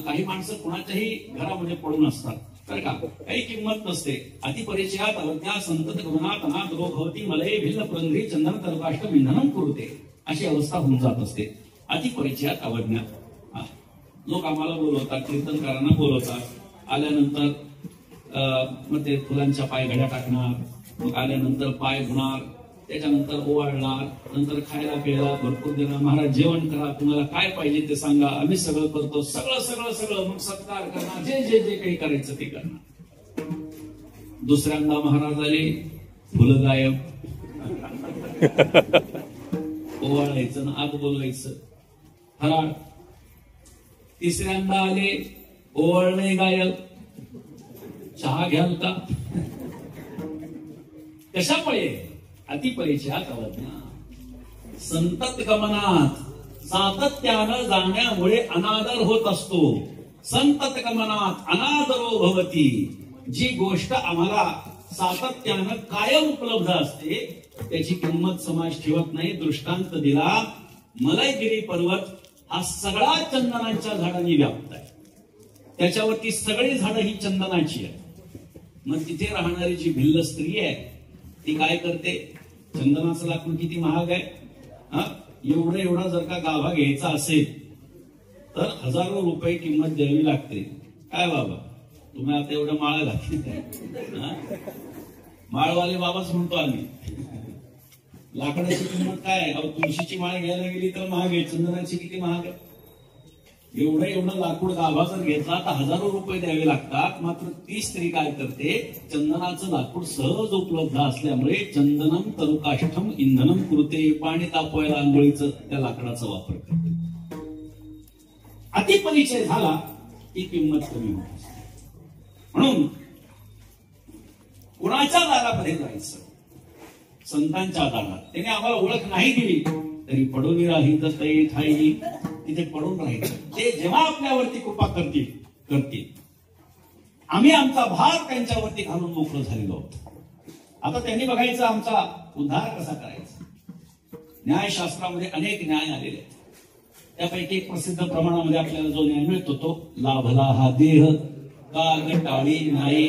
काही माणसं कुणाच्याही घरामध्ये पडून असतात तर का काही किंमत नसते. अतिपरिचयात अवज्ञा संतत गमनात अनाथ रोग होती मलय भिल्ल पुरंदरी चंदन कर्काष्ट विंधनम कुरुते. अशी अवस्था होऊन जात असते. अतिपरिचयात अवज्ञा. लोक आम्हाला बोलवतात, कीर्तनकारांना बोलवतात. आल्यानंतर मग ते फुलांच्या पाय घड्या टाकणार, मग आल्यानंतर पाय धुणार, त्याच्यानंतर ओवाळणार, नंतर खायला प्यायला भरपूर देणार. महाराज जेवण करा, तुम्हाला काय पाहिजे ते सांगा, आम्ही सगळं करतो. सगळं सगळं सगळं मग सत्कार करणार, जे जे जे काही करायचं ते करणार. दुसऱ्यांदा महाराज आले, फुलं गायब, ओवाळायचं ना आत बोलवायचं, फराळ. तिसऱ्यांदा आले, ओवाळणे गायब, चहा घ्याल का? कशामुळे? अतिपरिचयात अवज्ञा. संतत गमनात सातत्यानं जाण्यामुळे अनादर होत असतो. संतत गमनात अनादरो भवती. जी गोष्ट आम्हाला सातत्यानं कायम उपलब्ध असते त्याची किंमत समाज ठेवत नाही. दृष्टांत दिला, मलयगिरी पर्वत हा सगळा चंदनाच्या झाडांनी व्याप्त आहे. त्याच्यावरती सगळी झाडं ही चंदनाची आहे. मग तिथे राहणारी जी भिल्ल स्त्री आहे ती काय करते? चंदनाचं लाकूड किती महाग आहे. एवढा जर का गाभा घ्यायचा असेल तर हजारो रुपये किंमत द्यावी लागते. काय बाबा तुम्ही आता एवढं माळ घातली माळवाले बाबाच म्हणतो आम्ही. लाकडाची किंमत काय? तुळशीची माळ घ्यायला गेली तर महाग आहे, चंदनाची किती महाग आहे. एवढं लाकूड गाभा जर घेतला तर हजारो रुपये द्यावे लागतात. मात्र ती स्त्री काय करते, चंदनाचं लाकूड सहज उपलब्ध असल्यामुळे चंदनम तरुकाष्ठम इंधनम कुरते, पाणी तापवायला आंघोळीचं त्या लाकडाचा वापर करते. अतिपरिचय झाला की किंमत कमी होते. म्हणून कुणाच्या दारामध्ये जायचं, संतांच्या दारात. त्याने आम्हाला ओळख नाही दिली तरी पडून राहील तरी ठाई, तिथे पडून राहायचं. ते जेव्हा आपल्यावरती कृपा करतील आम्ही आमचा भार त्यांच्यावरती घालून मोकळं झालेलो आहोत. आता त्यांनी बघायचं आमचा उद्धार कसा करायचा. न्यायशास्त्रामध्ये अनेक न्याय आलेले आहेत. त्यापैकी एक प्रसिद्ध प्रमाणामध्ये आपल्याला जो न्याय मिळतो तो लाभला हा देह का टाळी न्याय.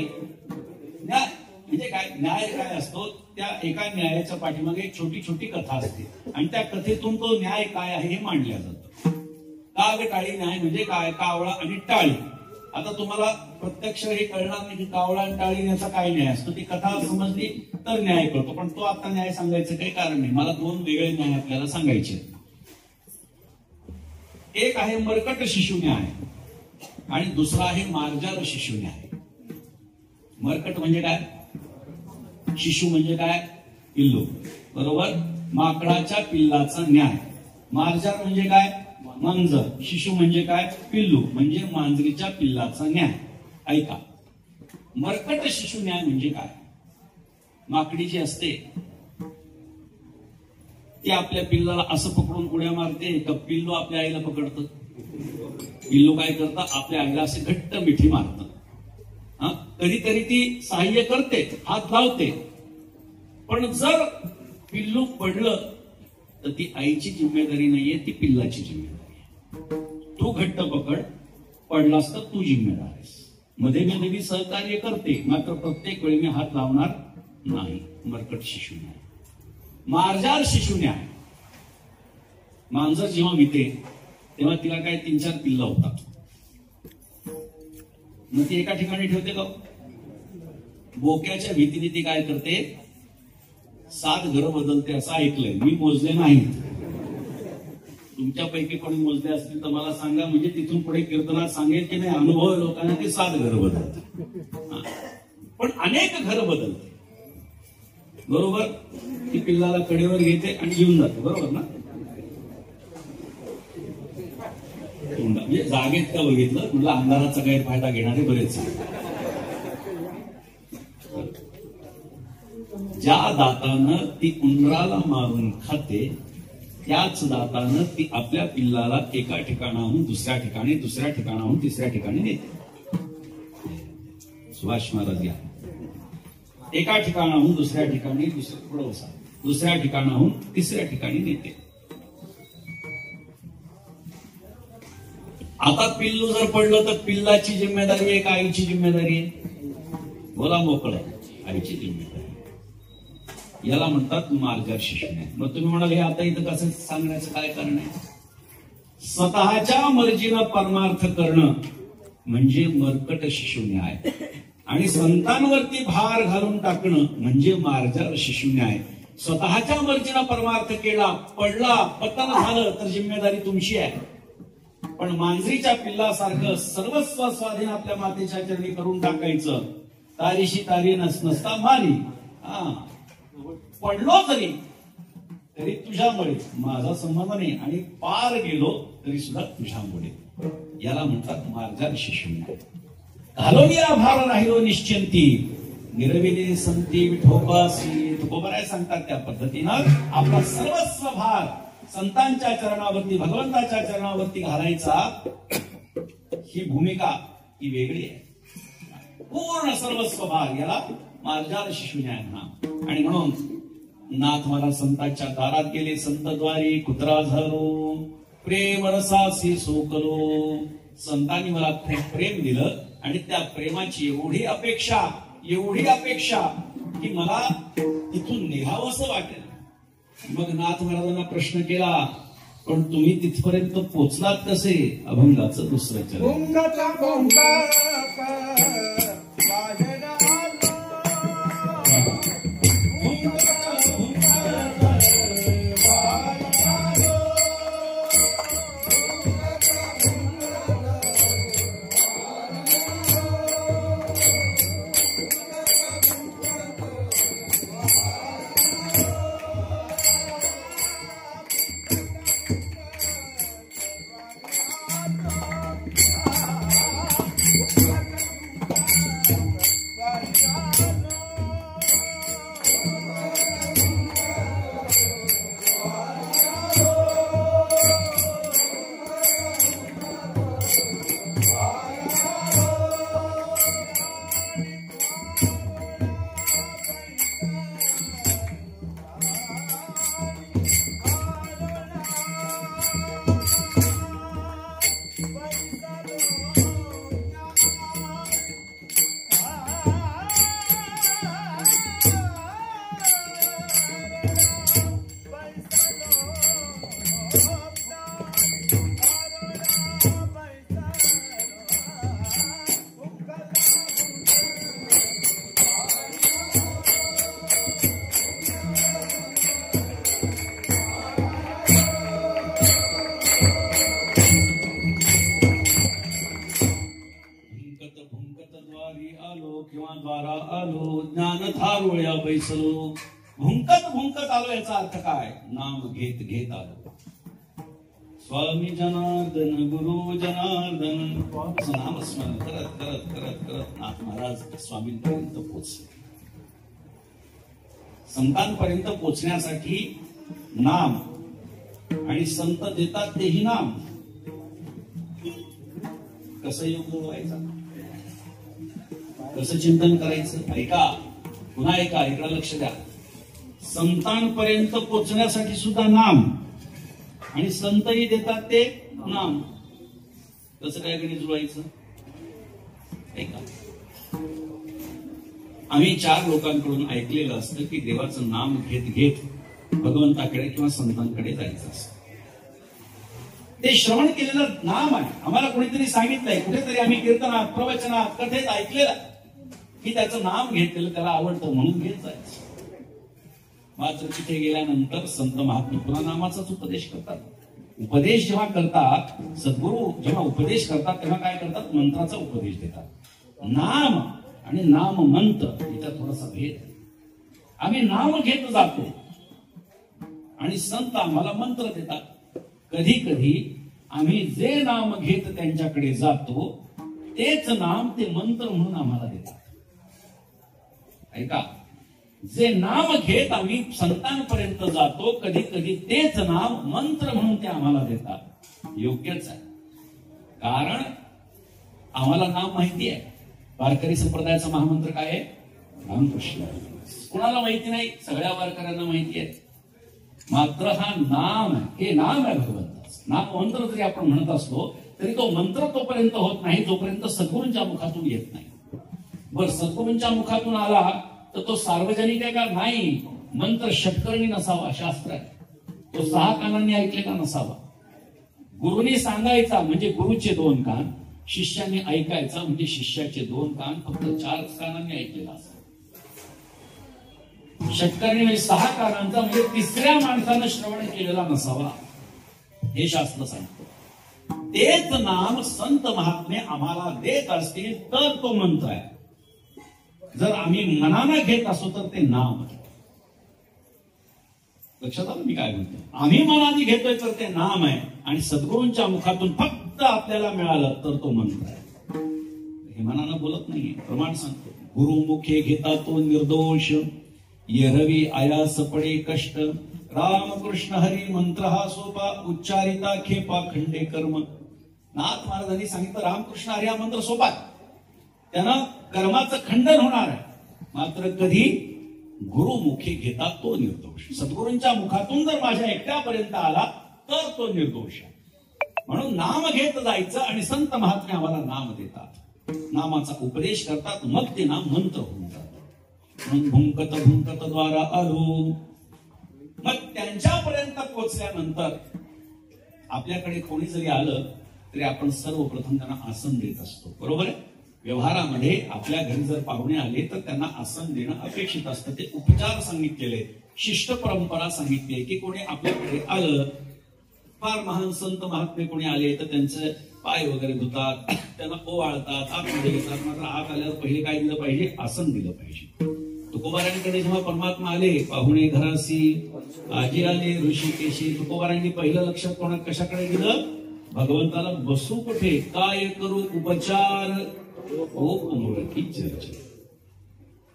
न्याय म्हणजे काय? न्याय काय असतो, त्या एका न्यायाच्या पाठीमागे एक छोटी छोटी कथा असते आणि त्या कथेतून तो न्याय काय आहे हे मांडला जातो. काग टाळी न्याय म्हणजे काय? कावळा आणि टाळी. आता तुम्हाला प्रत्यक्ष हे कळणार नाही की कावळा आणि टाळी याचा काय न्याय असतो. ती कथा समजली तर न्याय कळतो, पण तो आता न्याय सांगायचं काही कारण नाही. मला दोन वेगळे न्याय आपल्याला सांगायचे. एक आहे मरकट शिशु न्याय आणि दुसरा आहे मार्जार शिशु न्याय. मरकट म्हणजे काय? शिशु म्हणजे काय? पिल्लू, बरोबर. माकडाच्या पिल्लाचा न्याय. मार्जार म्हणजे काय? मांजर. शिशु म्हणजे काय? पिल्लू, म्हणजे मांजरीच्या पिल्लाचा न्याय. ऐका, मरकट शिशु न्याय म्हणजे काय? माकडी जी असते ती आपल्या पिल्लाला असं पकडून उड्या मारते का पिल्लू आपल्या आईला पकडतं? पिल्लू काय करतं? आपल्या आईला असे घट्ट मिठी मारतं. कधीतरी ती सहाय्य करते, हात लावते, पण जर पिल्लू पडलं तर ती आईची जिम्मेदारी नाहीये, ती पिल्लाची जिम्मेदारी आहे. तू घट्ट पकड, पडलास तर तू जिम्मेदार आहेस. मध्ये मध्ये मी सहकार्य करते, मात्र प्रत्येक वेळी मी हात लावणार नाही. मरकट शिशु न्याय. मार्जार शिशु न्याय. मांजर जेव्हा विते तेव्हा तिला काय 3-4 पिल्लं होतात. मग ती एका ठिकाणी ठेवते का? बोक्याच्या भीतीने ती काय करते? 7 घरं बदलते असं ऐकलंय मी, मोजले नाही. तुमच्यापैकी कोणी मोजले असतील तर मला सांगा, म्हणजे तिथून पुढे कीर्तनात सांगेल की नाही अनुभव लोकांना ते 7 घरं बदलते. पण अनेक घरं बदलते, बरोबर. ती पिल्लाला कडेवर घेते आणि घेऊन जाते, बरोबर ना. म्हणजे जागेत का बघितलं म्हटलं, अंधाराचा गैरफायदा घेणारे बरेच. ज्या दातानं ती उंदराला मारून खाते त्याच दातानं ती आपल्या पिल्लाला एका ठिकाणाहून दुसऱ्या ठिकाणी, दुसऱ्या ठिकाणाहून तिसऱ्या ठिकाणी नेते. सुभाष महाराज या. एका ठिकाणाहून दुसऱ्या ठिकाणी, दुसऱ्या ठिकाणाहून तिसऱ्या ठिकाणी नेते. आता पिल्लू जर पडलं तर पिल्लाची जिम्मेदारी आहे का आईची जिम्मेदारी आहे? बोला मोकळं, आईची जिम्मेदारी. याला म्हणतात मार्जार शिशु न्याय. मग तुम्ही म्हणाले आता इथं कसं सांगण्याचं काय कारण आहे? स्वतःच्या मर्जीनं परमार्थ करणं म्हणजे मरकट शिशु न्याय आणि संतांवरती भार घालून टाकणं म्हणजे मार्जार शिशु न्याय. स्वतःच्या मर्जीनं परमार्थ केला, पडला, पतन झालं तर जिम्मेदारी तुमची आहे. पण मांजरीच्या पिल्लासारखं सर्वस्व स्वाधीन आपल्या मातेच्या चरणी करून टाकायचं. तारीशी तारी नसता मारी. पडलो तरी तुझ्यामुळे, माझा संबंध नाही, आणि पार गेलो तरी सुद्धा तुझ्यामुळे. याला म्हणतात मार्जार शिशु न्याय. घालोनिया भार राहिलो निश्चिंती, निरविले संती विठोबासी. तुकोबराय सांगतात त्या पद्धतीनं आपला सर्वस्व भार संतांच्या चरणावरती, भगवंताच्या चरणावरती घालायचा. ही भूमिका ही वेगळी आहे. पूर्ण सर्वस्व भार याला मार्जार शिशु न्याय म्हणा. आणि म्हणून नाथ मला संतांच्या दारात गेले, संतद्वारी कुत्रा झालो, प्रेम रसासी सोकलो. संतांनी मला प्रेम दिलं आणि त्या प्रेमाची एवढी अपेक्षा की मला तिथून निघावंसं वाटेल. मग नाथ महाराजांना प्रश्न केला, पण तुम्ही तिथपर्यंत पोचलात कसे? अभंगाचं दुसरं चरण. भुंगता भुंगत बाहेर आलो. बैसलो. भुंकत भुंकत आलो याचा अर्थ काय? नाम घेत घेत आलो. स्वामी जनार्दन गुरु जनार्दन असं नामस्मरण करत करत करत करत नाथ महाराज स्वामींपर्यंत पोचले. संतांपर्यंत पोचण्यासाठी नाम आणि संत देतात तेही नाम. कसं योग व्हायचा, कसं चिंतन करायचं? ऐका, पुन्हा एका लक्ष द्या. संतांपर्यंत पोचण्यासाठी सुद्धा नाम आणि संतही देतात ते नाम. कसं काय गणित जुळवायचं? ऐका, आम्ही 4 लोकांकडून ऐकलेलं असतं की देवाचं नाम घेत घेत भगवंताकडे किंवा संतांकडे जायचं असतं. ते श्रवण केलेलं नाम आहे. आम्हाला कोणीतरी सांगितलंय, कुठेतरी आम्ही कीर्तनात, प्रवचनात, कथेत ऐकलेलं की त्याचं नाम घेतलेलं त्याला आवडतं म्हणून घेत जायचं. मात्र तिथे गेल्यानंतर संत महात्मे पुन्हा नामाचाच उपदेश करतात. उपदेश जेव्हा करतात, सद्गुरू जेव्हा उपदेश करतात तेव्हा काय करतात? मंत्राचा उपदेश देतात. नाम आणि नाम मंत्र याच्यात थोडासा भेद. आम्ही नाम घेत जातो आणि संत आम्हाला मंत्र देतात. कधी कधी आम्ही जे नाम घेत त्यांच्याकडे जातो तेच नाम ते मंत्र म्हणून आम्हाला देतात. ऐका, जे नाम घेत आम्ही संतांपर्यंत जातो कधी कधी तेच नाम मंत्र म्हणून ते आम्हाला देतात. योग्यच आहे, कारण आम्हाला नाम माहिती आहे. वारकरी संप्रदायाचा महामंत्र काय आहे? रामकृष्ण. कुणाला माहिती नाही? सगळ्या वारकऱ्यांना माहिती आहे. मात्र हा नाम आहे, हे नाम आहे भगवंताचं. नाम मंत्र जरी आपण म्हणत असलो तरी तो मंत्र तोपर्यंत होत नाही जोपर्यंत सद्गुरूंच्या मुखातून येत नाही. बर, सद्गुरूंच्या मुखातून आला तर तो सार्वजनिक आहे का? नाही. मंत्र षटकर्णी नसावा, शास्त्र आहे. तो 6 कानांनी ऐकलेला नसावा. गुरुनी सांगायचा म्हणजे गुरुचे 2 कान, शिष्याने ऐकायचा म्हणजे शिष्याचे 2 कान. फक्त 4 कानांनी ऐकलेला असावा. षटकर्णी म्हणजे 6 कानांचा म्हणजे 3ऱ्या माणसानं श्रवण केलेला नसावा, हे शास्त्र सांगतं. तेच नाम संत महात्मे आम्हाला देत असतील तर तो मंत्र आहे. जर आम्ही मनानं घेत असो तर ते नाम आहे. लक्षात आलं मी काय म्हणतो? आम्ही मनाने घेतोय तर ते नाम आहे आणि सद्गुरूंच्या मुखातून फक्त आपल्याला मिळालं तर तो मंत्र आहे. हे मनानं बोलत नाहीये, प्रमाण सांगतो. गुरुमुखे घेता तो निर्दोष, येरवी आयास पडे कष्ट. रामकृष्ण हरी मंत्र हा सोपा, उच्चारिता खेपा खंडे कर्म. नाथ महाराजांनी सांगितलं रामकृष्ण हरी हा मंत्र सोपा, त्यानं कर्माचं खंडन होणार आहे. मात्र कधी? गुरुमुखी घेता तो निर्दोष. सद्गुरूंच्या मुखातून जर माझ्या एकट्यापर्यंत आला तर तो निर्दोष आहे. म्हणून नाम घेत जायचं आणि संत महात्मे आम्हाला नाम देतात, नामाचा उपदेश करतात, मग ते नाम मंत्र होऊन जातं. म्हणून भुंकत भुंकत द्वारा आलो. मग त्यांच्यापर्यंत पोहोचल्यानंतर आपल्याकडे कोणी जरी आलं तरी आपण सर्वप्रथम त्यांना आसन देत असतो, बरोबर आहे. व्यवहारामध्ये आपल्या घरी जर पाहुणे आले तर त्यांना आसन देणं अपेक्षित असतं. ते उपचार सांगितलेले, शिष्ट परंपरा सांगितली की कोणी आपल्याकडे आलं, फार महान संत महात्मे कोणी आले तर त्यांचे पाय वगैरे धुतात, त्यांना ओवाळतात, आतमध्ये घेतात. मात्र आत आल्यावर पहिले काय दिलं पाहिजे? आसन दिलं पाहिजे. तुकोबारांकडे जेव्हा परमात्मा आले, पाहुणे घरासी आजी आले ऋषिकेशी, तुकोबारांनी पहिलं लक्ष कशाकडे दिलं? भगवंताला. बसू कुठे, काय करू उपचार, की चर्चा.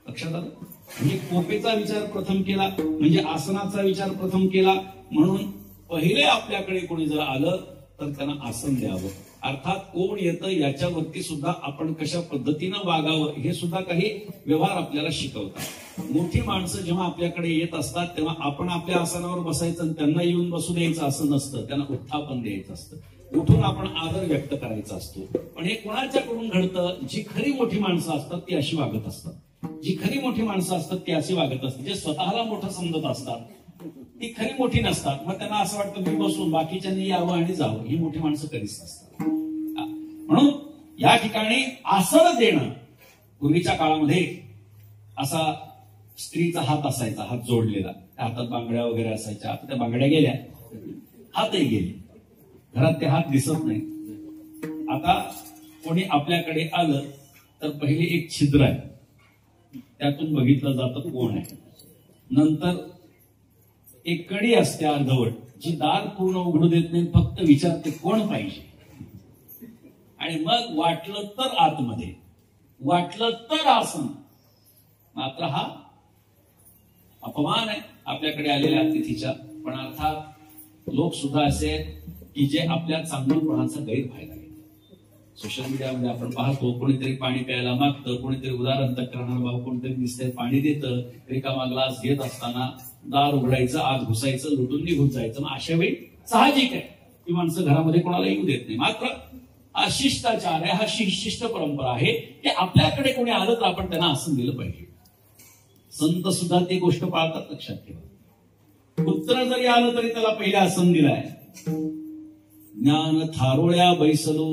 लक्षात आलं? म्हणजे कोपेचा विचार प्रथम केला, म्हणजे आसनाचा विचार प्रथम केला. म्हणून पहिले आपल्याकडे कोणी जर आलं तर त्यांना आसन द्यावं. अर्थात कोण येतं याच्यावरती सुद्धा आपण कशा पद्धतीनं वागावं हे सुद्धा काही व्यवहार आपल्याला शिकवतात. मोठी माणसं जेव्हा आपल्याकडे येत असतात तेव्हा आपण आपल्या आसनावर बसायचं आणि त्यांना येऊन बसू द्यायचं असं नसतं. त्यांना उत्थापन द्यायचं असतं, उठून आपण आदर व्यक्त करायचा असतो. पण हे कोणाच्याकडून घडतं? जी खरी मोठी माणसं असतात ती अशी वागत असतात. जी खरी मोठी माणसं असतात ती अशी वागत असतात. जे स्वतःला मोठं समजत असतात ती खरी मोठी नसतात. मग त्यांना असं वाटतं मी बसून बाकीच्यांनी यावं आणि जावं. ही मोठी माणसं कधीच नसतात. म्हणून या ठिकाणी आसन देणं, पूर्वीच्या काळामध्ये असा स्त्रीचा हात असायचा, हात जोडलेला, त्या हातात बांगड्या वगैरे असायच्या. आता त्या बांगड्या गेल्या, हातही गेले, घरात ते हात दिसत नाही. आता कोणी आपल्याकडे आलं तर पहिले एक छिद्र आहे, त्यातून बघितलं जातं कोण आहे. नंतर एक कडी असते अर्धवट, जी दार पूर्ण उघडू देत नाही, फक्त विचारते कोण पाहिजे. आणि मग वाटलं तर आतमध्ये, वाटलं तर आसन. मात्र हा अपमान आहे आपल्याकडे आलेल्या अतिथीच्या. पण अर्थात लोक सुद्धा असे की जे आपल्या चांगलपणाचा गैरफायदा घेतात. सोशल मीडियामध्ये आपण पाहतो, कोणीतरी पाणी प्यायला मागतं, कोणीतरी उदाहरण करणार भाऊ कोणतरी दिसतंय पाणी देतं, रिकामा ग्लास घेत असताना दार उघडायचं, आत घुसायचं, लुटून निघून जायचं. मग अशा वेळी साहजिक आहे की माणसं घरामध्ये कोणाला येऊ देत नाही. मात्र हा शिष्टाचार आहे, हा शिष्ट परंपरा आहे की आपल्याकडे कोणी आलं तर आपण त्यांना आसन दिलं पाहिजे. संत सुद्धा ती गोष्ट पाळतात, लक्षात ठेवा. पुत्र जरी आलं तरी त्याला पहिले आसन दिलाय. ज्ञान थारोळ्या बैसलो,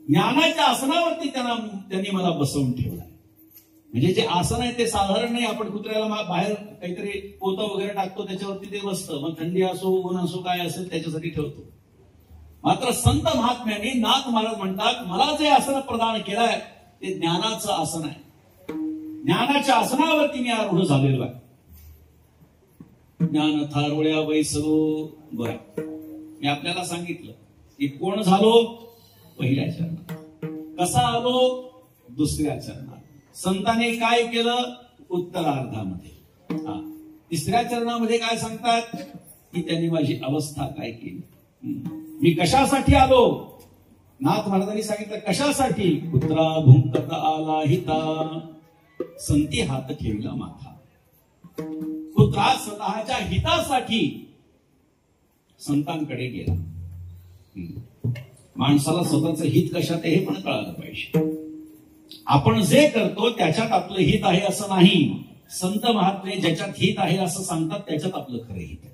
ज्ञानाच्या आसनावरती त्यांनी मला बसवून ठेवलाय. म्हणजे जे आसन आहे ते साधारण नाही. आपण कुत्र्याला बाहेर काहीतरी पोतं वगैरे टाकतो त्याच्यावरती ते बसतं, मग थंडी असो ऊन असो काय असेल त्याच्यासाठी ठेवतो. मात्र संत महात्म्यांनी नाथ महाराज म्हणतात मला जे आसन प्रदान केलंय ते ज्ञानाचं आसन आहे. ज्ञानाच्या आसनावरती मी आरूढ झालेलो आहे. ज्ञान थारोळ्या बैसलो. बरं, मी आपल्याला सांगितलं की कोण झालो? पहिल्या चरणात. कसा आलो? दुसऱ्या चरणात. संतांनी काय केलं? उत्तरार्धामध्ये. तिसऱ्या चरणामध्ये काय सांगतात की त्यांनी माझी अवस्था काय केली. मी कशासाठी आलो? नाथ महाराजांनी सांगितलं कशासाठी? पुत्रा भूंकत आला हिता, संती हात ठेवला माथा. पुत्रा स्वतःच्या हितासाठी संतांकडे गेला. माणसाला स्वतःचं हित कशात आहे हे पण कळालं पाहिजे. आपण जे करतो त्याच्यात आपलं हित आहे असं नाही. संत महात्मे ज्याच्यात हित आहे असं सांगतात त्याच्यात आपलं खरं हित आहे.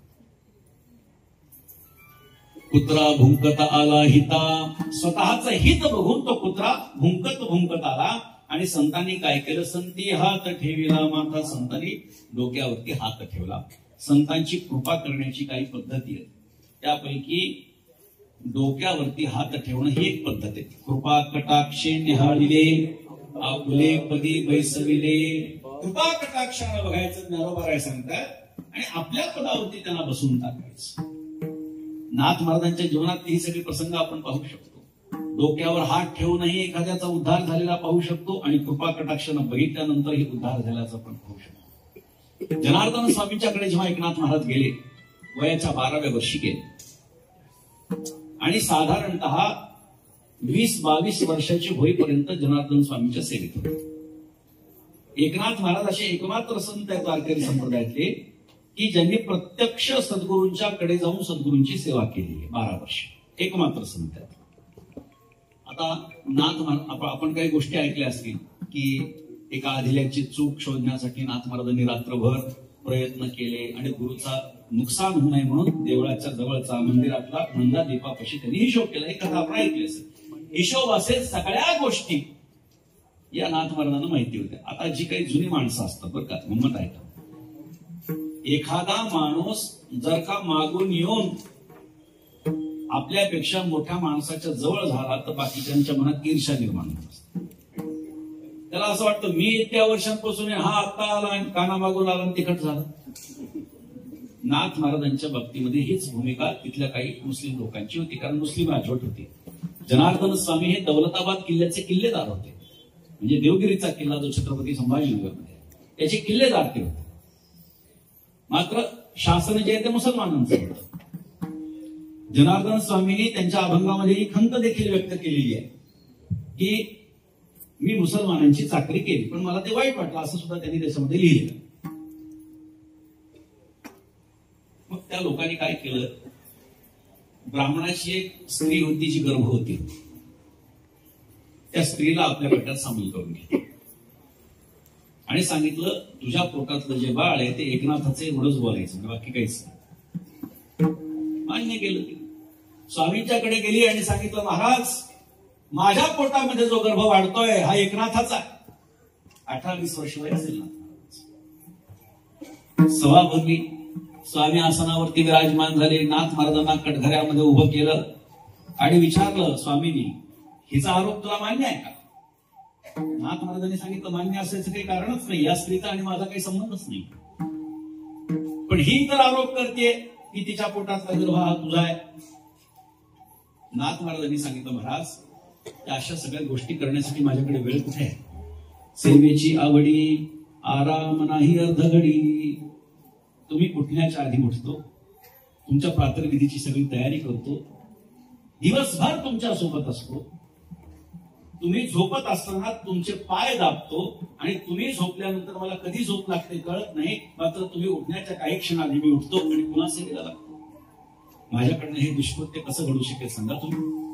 पुत्रा भुंकत आला हिता, स्वतःचं हित बघून तो पुत्रा भुंकत आला. आणि संतांनी काय केलं? संती हात ठेविला माथा. संतांनी डोक्यावरती हात ठेवला. संतांची कृपा करण्याची काही पद्धती आहे, त्यापैकी डोक्यावरती हात ठेवणं ही एक पद्धत आहे. कृपा कटाक्षे निहाळिले, आपुले पदी बैसविले. कृपा कटाक्षानं बघायचं, ज्ञानोबा राय सांगतात, आणि आपल्या पदावरती त्यांना बसून टाकायचं. नाथ महाराजांच्या जीवनात ही सगळी प्रसंग आपण पाहू शकतो. डोक्यावर हात ठेवूनही एखाद्याचा उद्धार झालेला पाहू शकतो, आणि कृपा कटाक्षानं बघितल्यानंतरही उद्धार झाल्याचा पण पाहू शकतो. जनार्दन स्वामींच्याकडे जेव्हा एकनाथ महाराज गेले, वयाच्या 12व्या वर्षी गेले, आणि साधारणतः 20-22 वर्षाची होईपर्यंत जनार्दन स्वामींच्या सेवेत होते. एकनाथ महाराज असे एकमात्र संत आहेत वारकरी संप्रदायातले की ज्यांनी प्रत्यक्ष सद्गुरूंच्या कडे जाऊन सद्गुरूंची सेवा केली आहे. 12 वर्ष एकमात्र संत आहेत. आता नाथ आपण काही गोष्टी ऐकल्या असतील की एका अधिल्याची चूक शोधण्यासाठी नाथ महाराजांनी रात्रभर प्रयत्न केले आणि गुरुचा नुकसान होऊ नये म्हणून देवळाच्या जवळचा मंदिरातला नंदा दीपापाशी त्यांनी हिशोब केला. एक कथा आपण ऐकली असेल. हिशोब असेल सगळ्या गोष्टी या नाथ महाराजांना माहिती होत्या. आता जी काही जुनी माणसं असतात बरं का, गंमत आहे का, एखादा माणूस जर का मागून येऊन आपल्यापेक्षा मोठ्या माणसाच्या जवळ झाला तर बाकीच्यांच्या मनात ईर्ष्या निर्माण होत असते. त्याला असं वाटतं मी इतक्या वर्षांपासून हा आता आला आणि काना मागून आला आणि तिखट झाला. नाथ महाराजांच्या बाबतीमध्ये हीच भूमिका तिथल्या काही मुस्लिम लोकांची होती, कारण मुस्लिम राजवट होती. जनार्दन स्वामी हे दौलताबाद किल्ल्याचे किल्लेदार होते, म्हणजे देवगिरीचा किल्ला जो छत्रपती संभाजीनगरमध्ये त्याचे किल्लेदार ते होते. मात्र शासन जे आहे ते मुसलमानांचं होतं. जनार्दन स्वामींनी त्यांच्या अभंगामध्ये ही खंत देखील व्यक्त केलेली आहे की मी मुसलमानांची चाकरी केली पण मला ते वाईट वाटलं, असं सुद्धा त्यांनी त्याच्यामध्ये लिहिलं. मग त्या लोकांनी काय केलं, ब्राह्मणाची एक स्त्री होती जी गर्भवती होती, त्या स्त्रीला आपल्या गटात सामील करून घेतलं आणि सांगितलं तुझ्या पोटातलं जे बाळ आहे ते एकनाथाचे एवढंच बोलायचं, बाकी काहीच नाही. मान्य केलं. स्वामींच्याकडे गेली आणि सांगितलं महाराज माझ्या पोटामध्ये जो गर्भ वाढतोय हा एकनाथाचा. 18-20 वर्ष वय असेल ना. सभा भरली, स्वामी आसनावरती विराजमान झाले, नाथ महाराजांना कटघऱ्यामध्ये उभं केलं आणि विचारलं स्वामींनी हिचा आरोप तुला मान्य आहे का? नाथ महाराजांनी सांगितलं मान्य असायचं काही कारणच नाही, या स्त्रीचा आणि माझा काही संबंधच नाही, पण ही तर आरोप करते की तिच्या पोटातला गर्भ हा तुझा आहे. नाथ महाराजांनी सांगितलं महाराज त्या अशा सगळ्या गोष्टी करण्यासाठी माझ्याकडे वेळ कुठे आहे? सेवेची आवडी आराम नाही अर्धघडी. तुम्ही उठण्याच्या आधी उठतो, तुमच्या प्रातर्विधीची सगळी तयारी करतो, दिवसभर तुमच्या सोबत असतो, तुम्ही झोपत असताना तुमचे पाय दाबतो आणि तुम्ही झोपल्यानंतर मला कधी झोप लागते कळत नाही, मात्र तुम्ही उठण्याच्या काही क्षणाआधी मी उठतो आणि पुन्हा सेवेला लागतो. माझ्याकडनं हे दुष्कृत्य कसं घडू शकेल सांगा तुम्ही?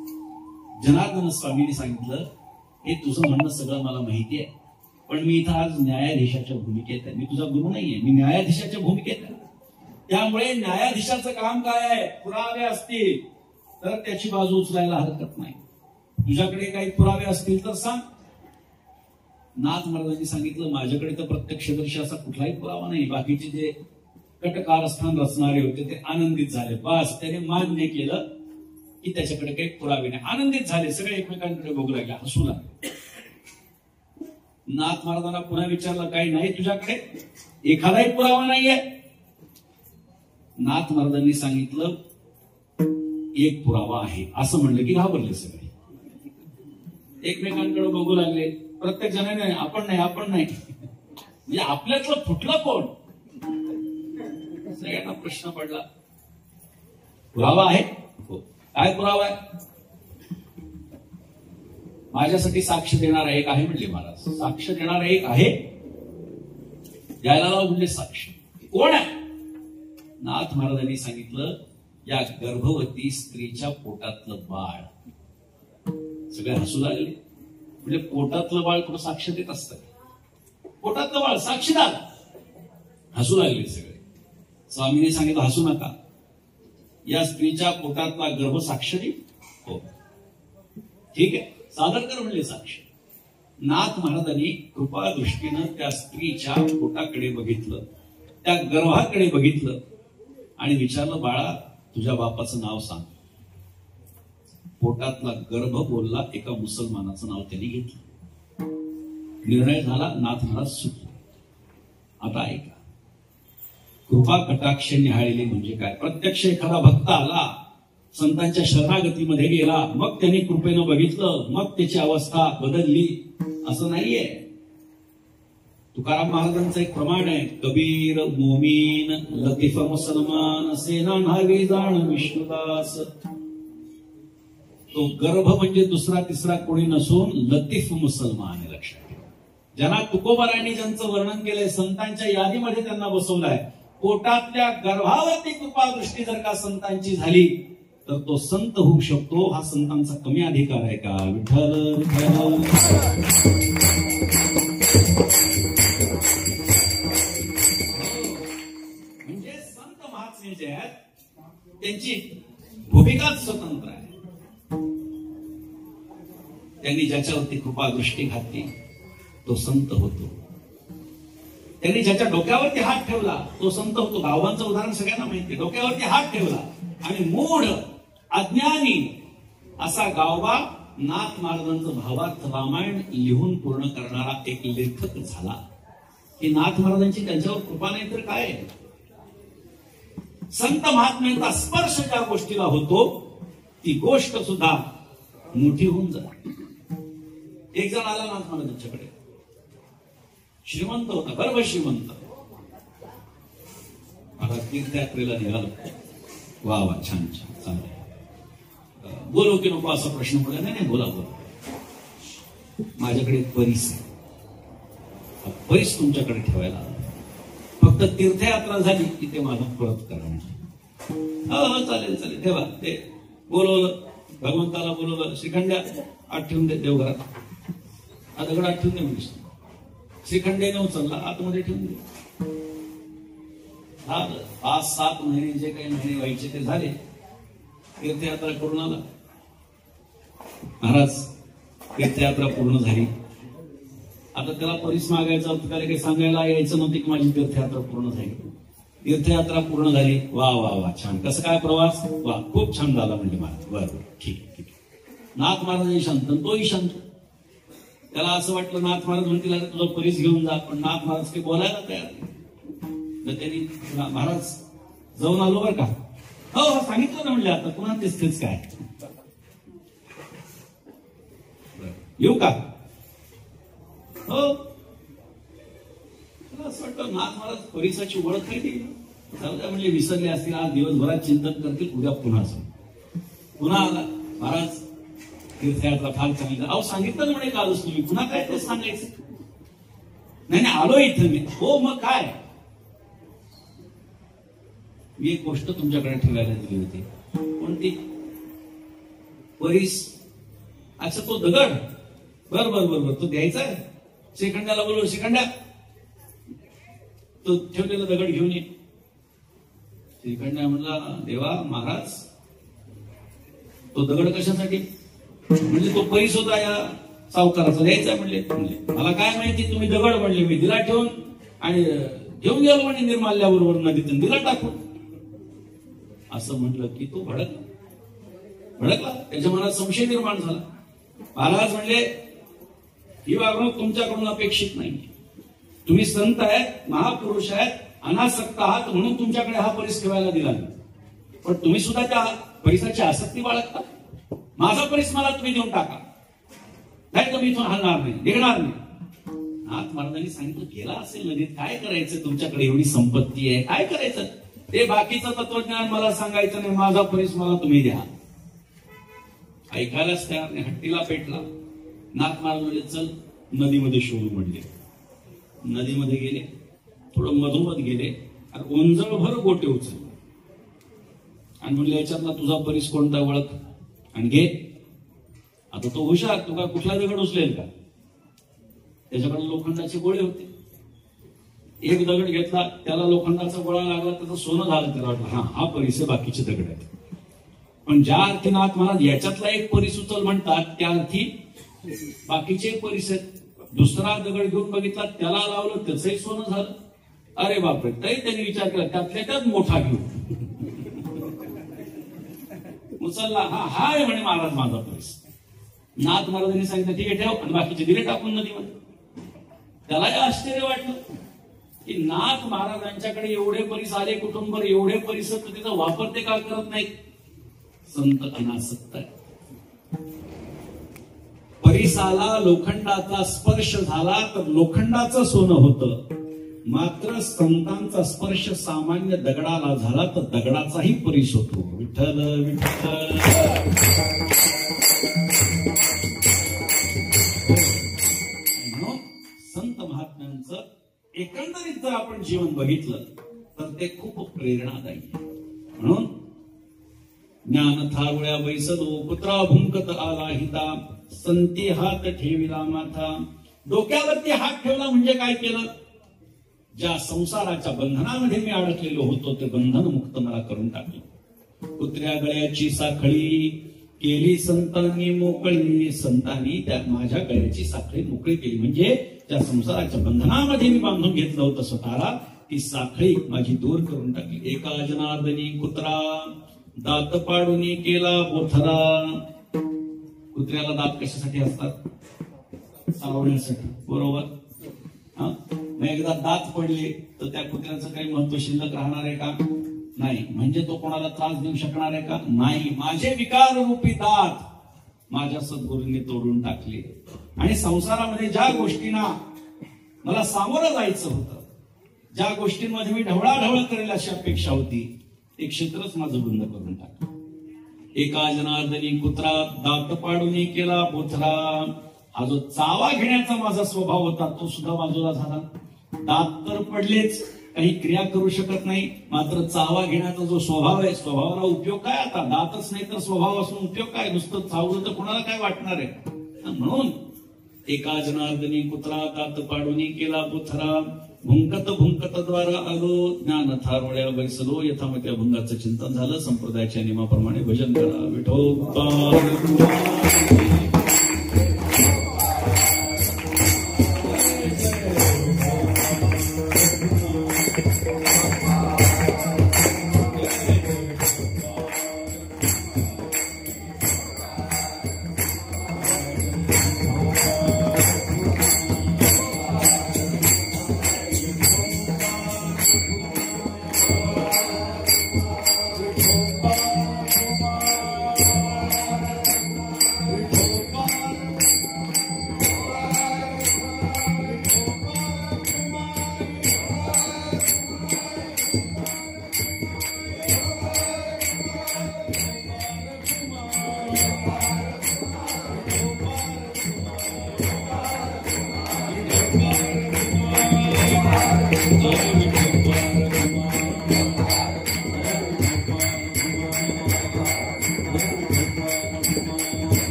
जनार्दन स्वामींनी सांगितलं हे तुझं म्हणणं सगळं मला माहिती आहे, पण मी इथं आज न्यायाधीशाच्या भूमिकेत आहे. मी तुझा गुरु नाहीये, मी न्यायाधीशाच्या भूमिकेत आहे. त्यामुळे न्यायाधीशाचं काम काय आहे? पुरावे असतील तर त्याची बाजू उचलायला हरकत नाही. तुझ्याकडे काही पुरावे असतील तर सांग. नाथ महाराजांनी सांगितलं माझ्याकडे तर प्रत्यक्षदर्शी असा कुठलाही पुरावा नाही. बाकीचे जे कटकारस्थान रचणारे होते ते आनंदित झाले, बस त्याने मान्य केलं की त्याच्याकडे काही पुरावे नाही. आनंदित झाले, सगळे एकमेकांकडे बघू लागले, हसू लागले. नाथ महाराजांना पुन्हा विचारलं काही नाही तुझ्याकडे? एखादाही पुरावा नाहीये? नाथ महाराजांनी सांगितलं एक पुरावा आहे. असं म्हणलं की घाबरले सगळे, एकमेकांकडे बघू लागले. प्रत्येक जणाने आपण नाही आपण नाही, म्हणजे आपल्यातलं फुटलं कोण? सगळ्यांना प्रश्न पडला. पुरावा आहे? हो. काय पुरावा आहे? माझ्यासाठी साक्ष देणारा एक आहे म्हणले महाराज. साक्ष देणारा एक आहे, द्यायला लाव म्हणजे साक्ष. कोण आहे? नाथ महाराजांनी सांगितलं या गर्भवती स्त्रीच्या पोटातलं बाळ. सगळे हसू लागले, म्हणजे पोटातलं बाळ कुठं साक्ष देत असतं? पोटातलं बाळ साक्षीदार. हसू लागले सगळे. स्वामींनी सांगितलं हसू नका, या स्त्रीच्या पोटातला गर्भ साक्ष देईल. हो ठीक आहे, सादर कर म्हणले साक्ष. नाथ महाराजांनी कृपा दृष्टीनं त्या स्त्रीच्या पोटाकडे बघितलं, त्या गर्भाकडे बघितलं आणि विचारलं बाळा तुझ्या बापाचं नाव सांग. पोटातला गर्भ बोलला, एका मुसलमानाचं नाव त्यांनी घेतलं. निर्णय झाला, नाथ महाराज सुटले. आता ऐका, कृपा कटाक्ष निहाळलेली म्हणजे काय? प्रत्यक्ष एखादा भक्त आला, संतांच्या शरणागतीमध्ये गेला, मग त्यांनी कृपेनं बघितलं, मग त्याची अवस्था बदलली, असं नाहीये. तुकाराम महाराजांचं एक प्रमाण आहे, कबीर मोमीन लतीफ मुसलमान सेना न्हावी जाण विष्णुदास. तो गर्भ म्हणजे दुसरा तिसरा कोणी नसून लतीफ मुसलमान आहे, लक्षात ठेवा. ज्यांना तुकोबारायांनी ज्यांचं वर्णन केलंय, संतांच्या यादीमध्ये त्यांना बसवलंय. पोटातल्या गर्भावरती कृपा दृष्टी जर का संतांची झाली तर तो संत होऊ शकतो. हा संतांचा कमी अधिकार आहे का? विठ्ठल विठ्ठल. महात्मे जे आहेत त्यांची भूमिकाच स्वतंत्र आहे. त्यांनी ज्याच्यावरती कृपा दृष्टी घातली तो संत होतो. त्यांनी ज्याच्या डोक्यावरती हात ठेवला तो संत होतो. गावांचं उदाहरण सगळ्यांना माहिती. डोक्यावरती हात ठेवला आणि मूढ अज्ञानी असा गावबा नाथ महाराजांचं भावार्थ रामायण लिहून पूर्ण करणारा एक लेखक झाला. की नाथ महाराजांची त्यांच्यावर कृपा नाही तर काय. संत महात्म्यांचा स्पर्श ज्या गोष्टीला होतो ती गोष्ट सुद्धा मोठी होऊन जाते. एक जण आला नाथ महाराजांच्याकडे, श्रीमंत होता, गर्भ श्रीमंत. आता तीर्थयात्रेला निघालो. वा वा, छान छान, चांगलं. बोलू की नको असा प्रश्न पडला. नाही बोला बोला. माझ्याकडे एक परीस आहे, परीस तुमच्याकडे ठेवायला फक्त तीर्थयात्रा झाली की ते माझं परत करा. हो चालेल चालेल ठेवा. ते बोलवलं, भगवंताला बोलवलं. श्रीखंड्या आत ठेवून दे देवघरात. दगड आत ठेवून दे म्हणजे श्रीखंडेने उचलला, आतमध्ये ठेवून दे. 5-7 महिने जे काही महिने व्हायचे ते झाले. तीर्थयात्रा करून आला महाराज. तीर्थयात्रा पूर्ण झाली. आता त्याला परीस मागायचा होता, त्याला काही सांगायला यायचं नव्हतं की माझी तीर्थयात्रा पूर्ण झाली. तीर्थयात्रा पूर्ण झाली. वा वा वा, छान. कसं काय प्रवास? वा खूप छान झाला म्हणजे महाराज. बरं ठीक ठीक. नाथ महाराज शांत, तोही शांत. त्याला असं वाटलं नाथ महाराज म्हणतील तुझा परीस घेऊन जा, पण नाथ महाराज काही बोलायला तयार नाही. त्यांनी महाराज जाऊन आलो बरं का. हो सांगितलं ना म्हणले. आता पुन्हा तेच काय. येऊ का? हो. असं वाटतं नाथ महाराज परिसाची ओळख नाही दिली. म्हणजे विसरले असतील, आज दिवसभरात चिंतन करतील, उद्या पुन्हा आला. महाराज तीर्थयात्रा फार चांगली. अहो सांगितलं म्हणे कालच तुम्ही, पुन्हा काय ते सांगायचं. नाही आलो इथं मी. हो मग काय. मी एक गोष्ट तुमच्याकडे ठेवायला दिली होती. कोणती? परीस. अच्छा तो दगड. बरोबर तो द्यायचा आहे. श्रीखंड्याला बोलव. श्रीखंड्या तो ठेवलेला दगड घेऊन ये. श्रीखंड्या म्हणला देवा महाराज तो दगड कशासाठी? म्हणजे तो परीस होता या सावकाराचा, द्यायचा म्हणले. मला काय माहिती तुम्ही दगड म्हणले. मी दिला ठेवून आणि घेऊन गेलो म्हणे निर्माल्याबरोबर नदीतून दिला टाकून. असं म्हटलं की तो भडकला. त्याच्या मनात संशय निर्माण झाला. महाराज म्हणले ही वागणूक तुमच्याकडून अपेक्षित नाही. तुम्ही संत आहेत, महापुरुष आहेत, अनासक्त आहात म्हणून तुमच्याकडे हा परीस ठेवायला दिला. पण तुम्ही सुद्धा त्या परीसाची आसक्ती बाळगता. माझा परीस मला तुम्ही देऊन टाका, नाही तर मी इथून हलणार नाही, निघणार नाही. नाथ महाराजांनी सांगितलं गेला असेल नदीत, काय करायचं, तुमच्याकडे एवढी संपत्ती आहे, काय करायचं. ते बाकीचं तत्वज्ञान मला सांगायचं नाही, माझा परीस मला तुम्ही द्या. ऐकायलाच तयार नाही. हट्टीला पेटला. नाथ महाराज म्हणले चल नदीमध्ये शोधू म्हणले. नदीमध्ये गेले, थोडं मधोमध गेले आणि ओंजळभर गोटे उचलले आणि म्हणले याच्यातला तुझा परीस कोणता ओळख आणि घे. आता तो हुशार, तू का कुठला दगड उचलेल का. त्याच्याकडे लोखंडाचे गोळे होते. एक दगड घेतला, त्याला लोखंडाचा गोळा लागला, त्याचं सोनं झालं. त्याला वाटलं हा परीस आहे, बाकीचे दगड आहेत. पण ज्या अर्थी नाथ महाराज याच्यातला एक परीस उचल म्हणतात, त्या अर्थी बाकीचे परीस आहेत. दुसरा दगड घेऊन बघितला, त्याला लावलं, त्याचंही सोनं झालं. अरे बापरे. तरी त्यांनी विचार केला त्यातल्या त्यात मोठा घेऊ. उचलला. हा आहे म्हणे महाराज माझा परीस. नाथ महाराजांनी सांगितलं ठीक आहे ठेव, आणि बाकीचे दिले टाकून नदीमध्ये. त्यालाही आश्चर्य वाटलं की नाथ महाराजांच्याकडे एवढे परीस आले कुठून, बरं एवढे परीस तर तिचा वापर ते का करत नाहीत. संत अनासक्त आहे. परीसाला लोखंडाचा स्पर्श झाला तर लोखंडाचं सोनं होतं. मात्र संतांचा स्पर्श सामान्य दगडाला झाला तर दगडाचाही परीस होतो. विठ्ठल विठ्ठल. संत महात्म्यांचं एकंदरीत जर आपण जीवन बघितलं तर ते खूप प्रेरणादायी आहे. म्हणून ज्ञान थारुळ्या बैसलो पुत्रा भुंकत आला हिता, संती हात ठेविला माथा. डोक्यावरती हात ठेवला म्हणजे काय केलं. ज्या संसाराच्या बंधनामध्ये मी अडकलेलो होतो ते बंधन मुक्त मला करून टाकलं. कुत्र्या गळ्याची साखळी केली संतांनी मोकळी, संतांनी त्या माझ्या गळ्याची साखळी मोकळी केली. म्हणजे त्या संसाराच्या बंधनामध्ये मी बांधून घेतलं होतं स्वतःला, ती साखळी माझी दूर करून टाकली. एका जनार्दनी कुत्रा दात पाडून केला बोथरा. कुत्र्याला दात कशासाठी असतात? चावण्यासाठी, बरोबर. एकदा दात पडले तर त्या कुत्र्याचं काही महत्व शिल्लक राहणार आहे का? नाही. म्हणजे तो कोणाला त्रास देऊ शकणार आहे का? नाही. माझे विकार रूपी दात माझ्या सद्गुरूंनी तोडून टाकले. आणि संसारामध्ये ज्या गोष्टींना मला सामोरं जायचं होतं, ज्या गोष्टींमध्ये मी ढवळाढवळ करेल अशी अपेक्षा होती, ते क्षेत्रच माझं बंद करून टाकलं. एका जनार्दनी कुत्रा दात पाडून केला बोथरा. हा जो चावा घेण्याचा माझा स्वभाव होता तो सुद्धा बाजूला झाला. दात तर पडलेच, काही क्रिया करू शकत नाही, मात्र चावा घेण्याचा जो स्वभाव आहे, स्वभावाला उपयोग काय? आता दातच नाही तर स्वभाव असून उपयोग काय? नुसतं चावलं तर कोणाला काय वाटणार आहे? म्हणून एका जनार्दनी कुत्रा दात पाडून केला बोथरा. भुंकत भुंकत द्वारा आलो, ज्ञान थारोळ्या बैसलो. यथामती अभंगाचं चिंतन झालं. संप्रदायाच्या नियमाप्रमाणे भजन करा. विठोबा.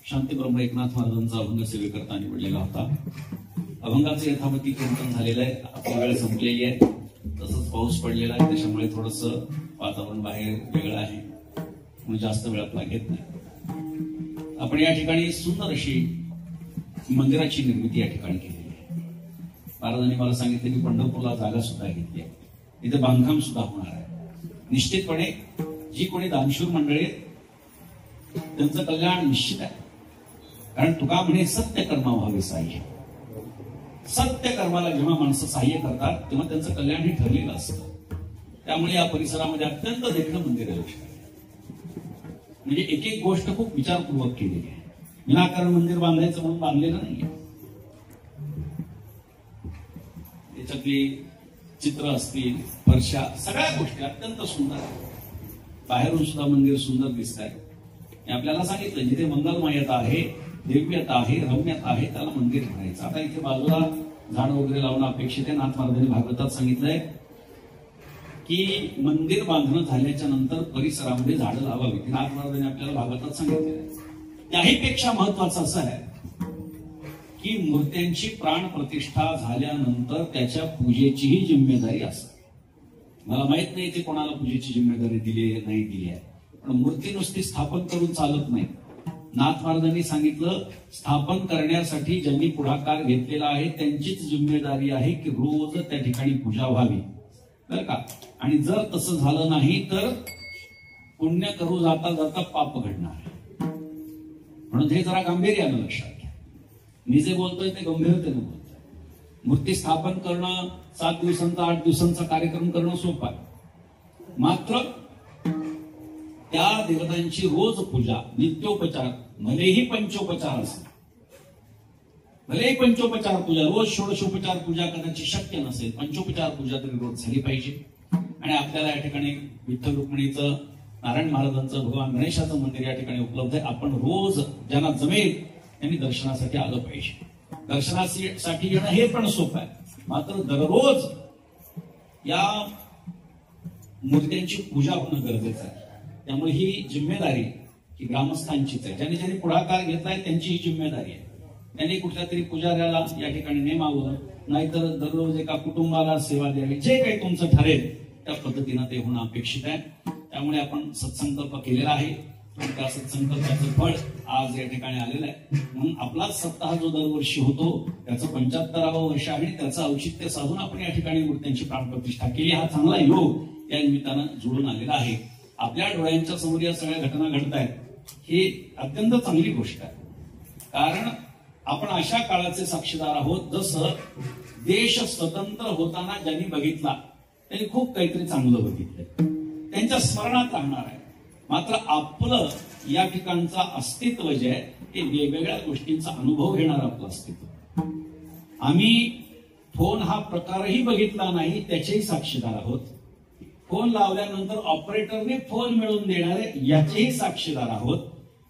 शांती ब्रह्म एकनाथ महाराजांचा अभंग सेवे करता निवडलेला होता. अभंगाचं यथामती चिंतन झालेलं आहे. आपली वेळ संपलेली आहे. तसंच पाऊस पडलेला आहे, त्याच्यामुळे थोडस वातावरण बाहेर वेगळं आहे, म्हणून जास्त वेळ आपला घेत नाही. आपण या ठिकाणी सुंदर अशी मंदिराची निर्मिती या ठिकाणी केलेली आहे. महाराजांनी मला सांगितलं की पंढरपूरला जागा सुद्धा घेतली आहे, इथे बांधकाम सुद्धा होणार आहे. निश्चितपणे जी कोणी दानशूर मंडळी त्यांचं कल्याण निश्चित आहे. कारण तुका म्हणे सत्य कर्मा व्हावे सहाय्य. सत्य कर्माला जेव्हा माणसं सहाय्य करतात तेव्हा त्यांचं कल्याण हे ठरलेलं असतं. त्यामुळे या परिसरामध्ये अत्यंत देखणं मंदिर आहे. म्हणजे एक एक गोष्ट खूप विचारपूर्वक केलेली आहे. विनाकारण मंदिर बांधायचं म्हणून बांधलेलं नाहीये. त्याच्यातली चित्र असतील, फरशा, सगळ्या गोष्टी अत्यंत सुंदर आहेत. बाहेरून सुद्धा मंदिर सुंदर दिसत आहे. आपल्याला सांगितलं जिथे मंगलमयता आहे, दिव्यता आहे, रम्यता आहे, त्याला मंदिर म्हणायचं. आता इथे बाजूला झाड वगैरे लावणं अपेक्षित आहे. नाथ महाराजांनी भागवतात सांगितलंय की मंदिर बांधणं झाल्याच्या नंतर परिसरामध्ये झाडं लावावी. नाथ महाराजांनी आपल्याला भागवतात सांगितलंय. त्याही पेक्षा महत्वाचं असं आहे की मूर्त्यांची प्राण प्रतिष्ठा झाल्यानंतर त्याच्या पूजेचीही जिम्मेदारी असते. मला माहित नाही ते कोणाला पूजेची जिम्मेदारी दिली नाही दिली आहे, पण मूर्ती नुसती स्थापन करून चालत नाही. नाथ महाराजांनी सांगितलं स्थापन करण्यासाठी ज्यांनी पुढाकार घेतलेला आहे त्यांचीच जिम्मेदारी आहे की रोज त्या ठिकाणी पूजा व्हावी, बरं का. आणि जर तसं झालं नाही तर पुण्य करू जाता जाता पाप घडणार. म्हणून हे जरा गांभीर्यानं लक्षात घ्या. मी जे बोलतोय ते गंभीरतेनं बोलतोय. मूर्ती स्थापन करणं 7 दिवसांचा 8 दिवसांचा कार्यक्रम करणं सोपं आहे, मात्र त्या देवतांची रोज पूजा, नित्योपचार, भलेही पंचोपचार असेल, भलेही पंचोपचार पूजा, रोज षोडशोपचार पूजा कदाचित शक्य नसेल, पंचोपचार पूजा तरी रोज झाली पाहिजे. आणि आपल्याला या ठिकाणी विठ्ठल रुक्मिणीचं, नारायण महाराजांचं, भगवान गणेशाचं मंदिर या ठिकाणी उपलब्ध आहे. आपण रोज ज्यांना जमेल त्यांनी दर्शनासाठी आलं पाहिजे. दर्शनासाठी येणं हे पण सोपं आहे, मात्र दररोज या मूर्त्यांची पूजा होणं गरजेचं आहे. त्यामुळे ही जिम्मेदारी ही ग्रामस्थांचीच आहे. ज्यांनी ज्यांनी पुढाकार घेतलाय त्यांची ही जिम्मेदारी आहे. त्यांनी कुठल्या तरी पुजाऱ्याला या ठिकाणी नेमावं, नाहीतर दररोज एका कुटुंबाला सेवा द्यावी. जे काही तुमचं ठरेल त्या पद्धतीनं ते होणं अपेक्षित आहे. त्यामुळे आपण सत्संकल्प केलेला आहे आणि त्या सत्संकल्पाचं फळ आज या ठिकाणी आलेलं आहे. म्हणून आपला सप्ताह जो दरवर्षी होतो त्याचं 75वं वर्ष आहे. त्याचं औचित्य साधून आपण या ठिकाणी मूर्त्यांची प्राणप्रतिष्ठा केली. हा चांगला योग या निमित्तानं जुळून आलेला आहे. आपल्या डोळ्यांच्या समोर या सगळ्या घटना घडत आहेत ही अत्यंत चांगली गोष्ट आहे. कारण आपण अशा काळाचे साक्षीदार आहोत जसं देश स्वतंत्र होताना ज्यांनी बघितला त्यांनी खूप काहीतरी चांगलं बघितलंय, त्यांच्या स्मरणात राहणार आहे. मात्र आपलं या ठिकाणचं अस्तित्व जे आहे ते वेगवेगळ्या गोष्टींचा अनुभव घेणार आपलं अस्तित्व. आम्ही फोन हा प्रकारही बघितला नाही त्याचेही साक्षीदार आहोत. फोन लावल्यानंतर ऑपरेटरने फोन मिळवून देणारे याचेही साक्षीदार आहोत.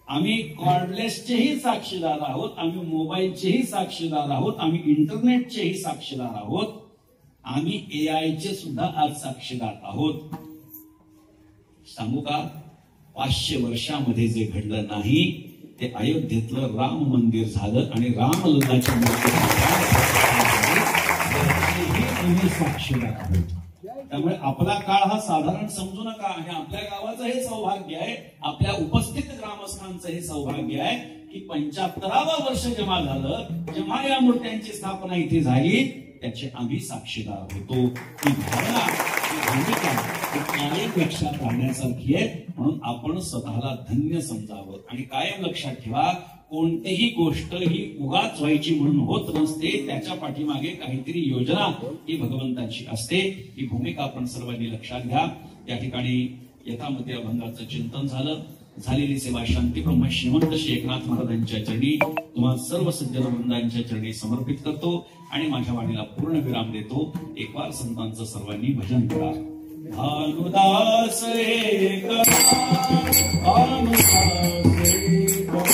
आम्ही कॉर्डलेसचेही साक्षीदार आहोत. आम्ही मोबाईलचेही साक्षीदार आहोत. आम्ही इंटरनेटचेही साक्षीदार आहोत. आम्ही एआयचे सुद्धा आज साक्षीदार आहोत. सांगू का, 500 वर्षामध्ये जे घडलं नाही ते अयोध्येतलं राम मंदिर झालं आणि रामलल्लाच्या आम्ही साक्षीदार आहोत. त्यामुळे आपला काळ हा साधारण समजू नका. हे आपल्या गावाचं हे सौभाग्य आहे, आपल्या उपस्थित ग्रामस्थांचं हे सौभाग्य आहे की 75वं वर्ष जेव्हा झालं, जेव्हा या मूर्त्यांची स्थापना इथे झाली त्याचे आम्ही साक्षीदार होतो. ही भावना, ही भूमिका कायम लक्षात राहण्यासारखी आहे. म्हणून आपण स्वतःला धन्य समजावं आणि कायम लक्षात ठेवा कोणतीही गोष्ट ही उगाच व्हायची म्हणून होत नसते. त्याच्या पाठीमागे काहीतरी योजना ही भगवंताची असते. ही भूमिका आपण सर्वांनी लक्षात घ्या. या ठिकाणी यथामती अभंगाचं चिंतन झालं. झालेली सेवा शांतीब्रह्म श्रीमंत श्री एकनाथ महाराजांच्या चरणी, तुम्हा सर्व सज्जन वृंदांच्या चरणी समर्पित करतो आणि माझ्या वाणीला पूर्ण विराम देतो. एक वार संतांचं सर्वांनी भजन करा. भानुदास हे करा, भानुदास हे करा.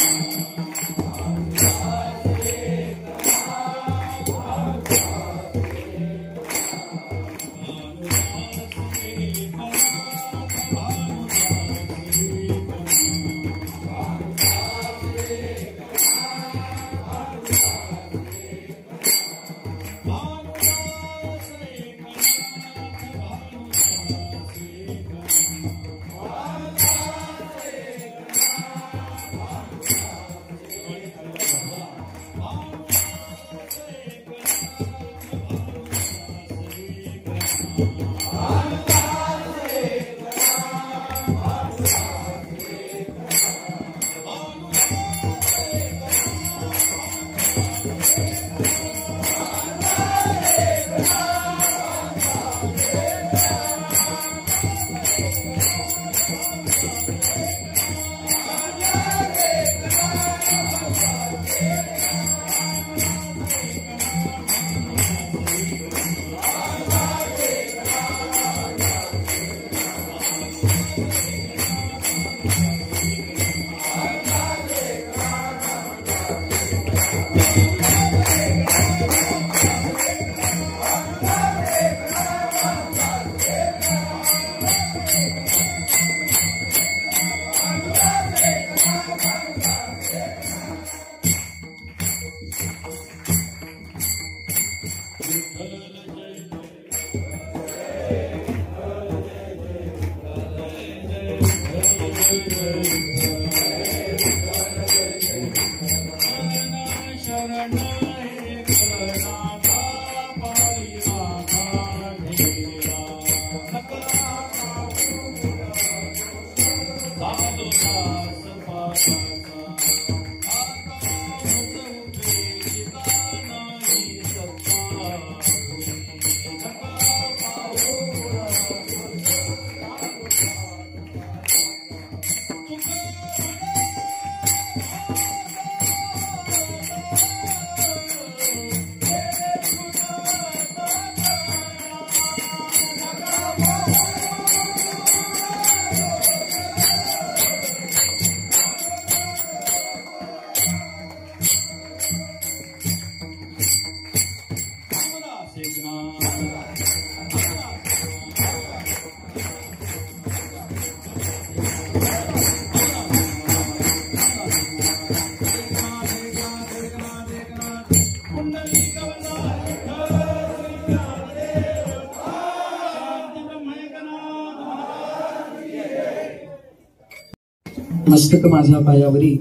मस्तक माझा पायावरी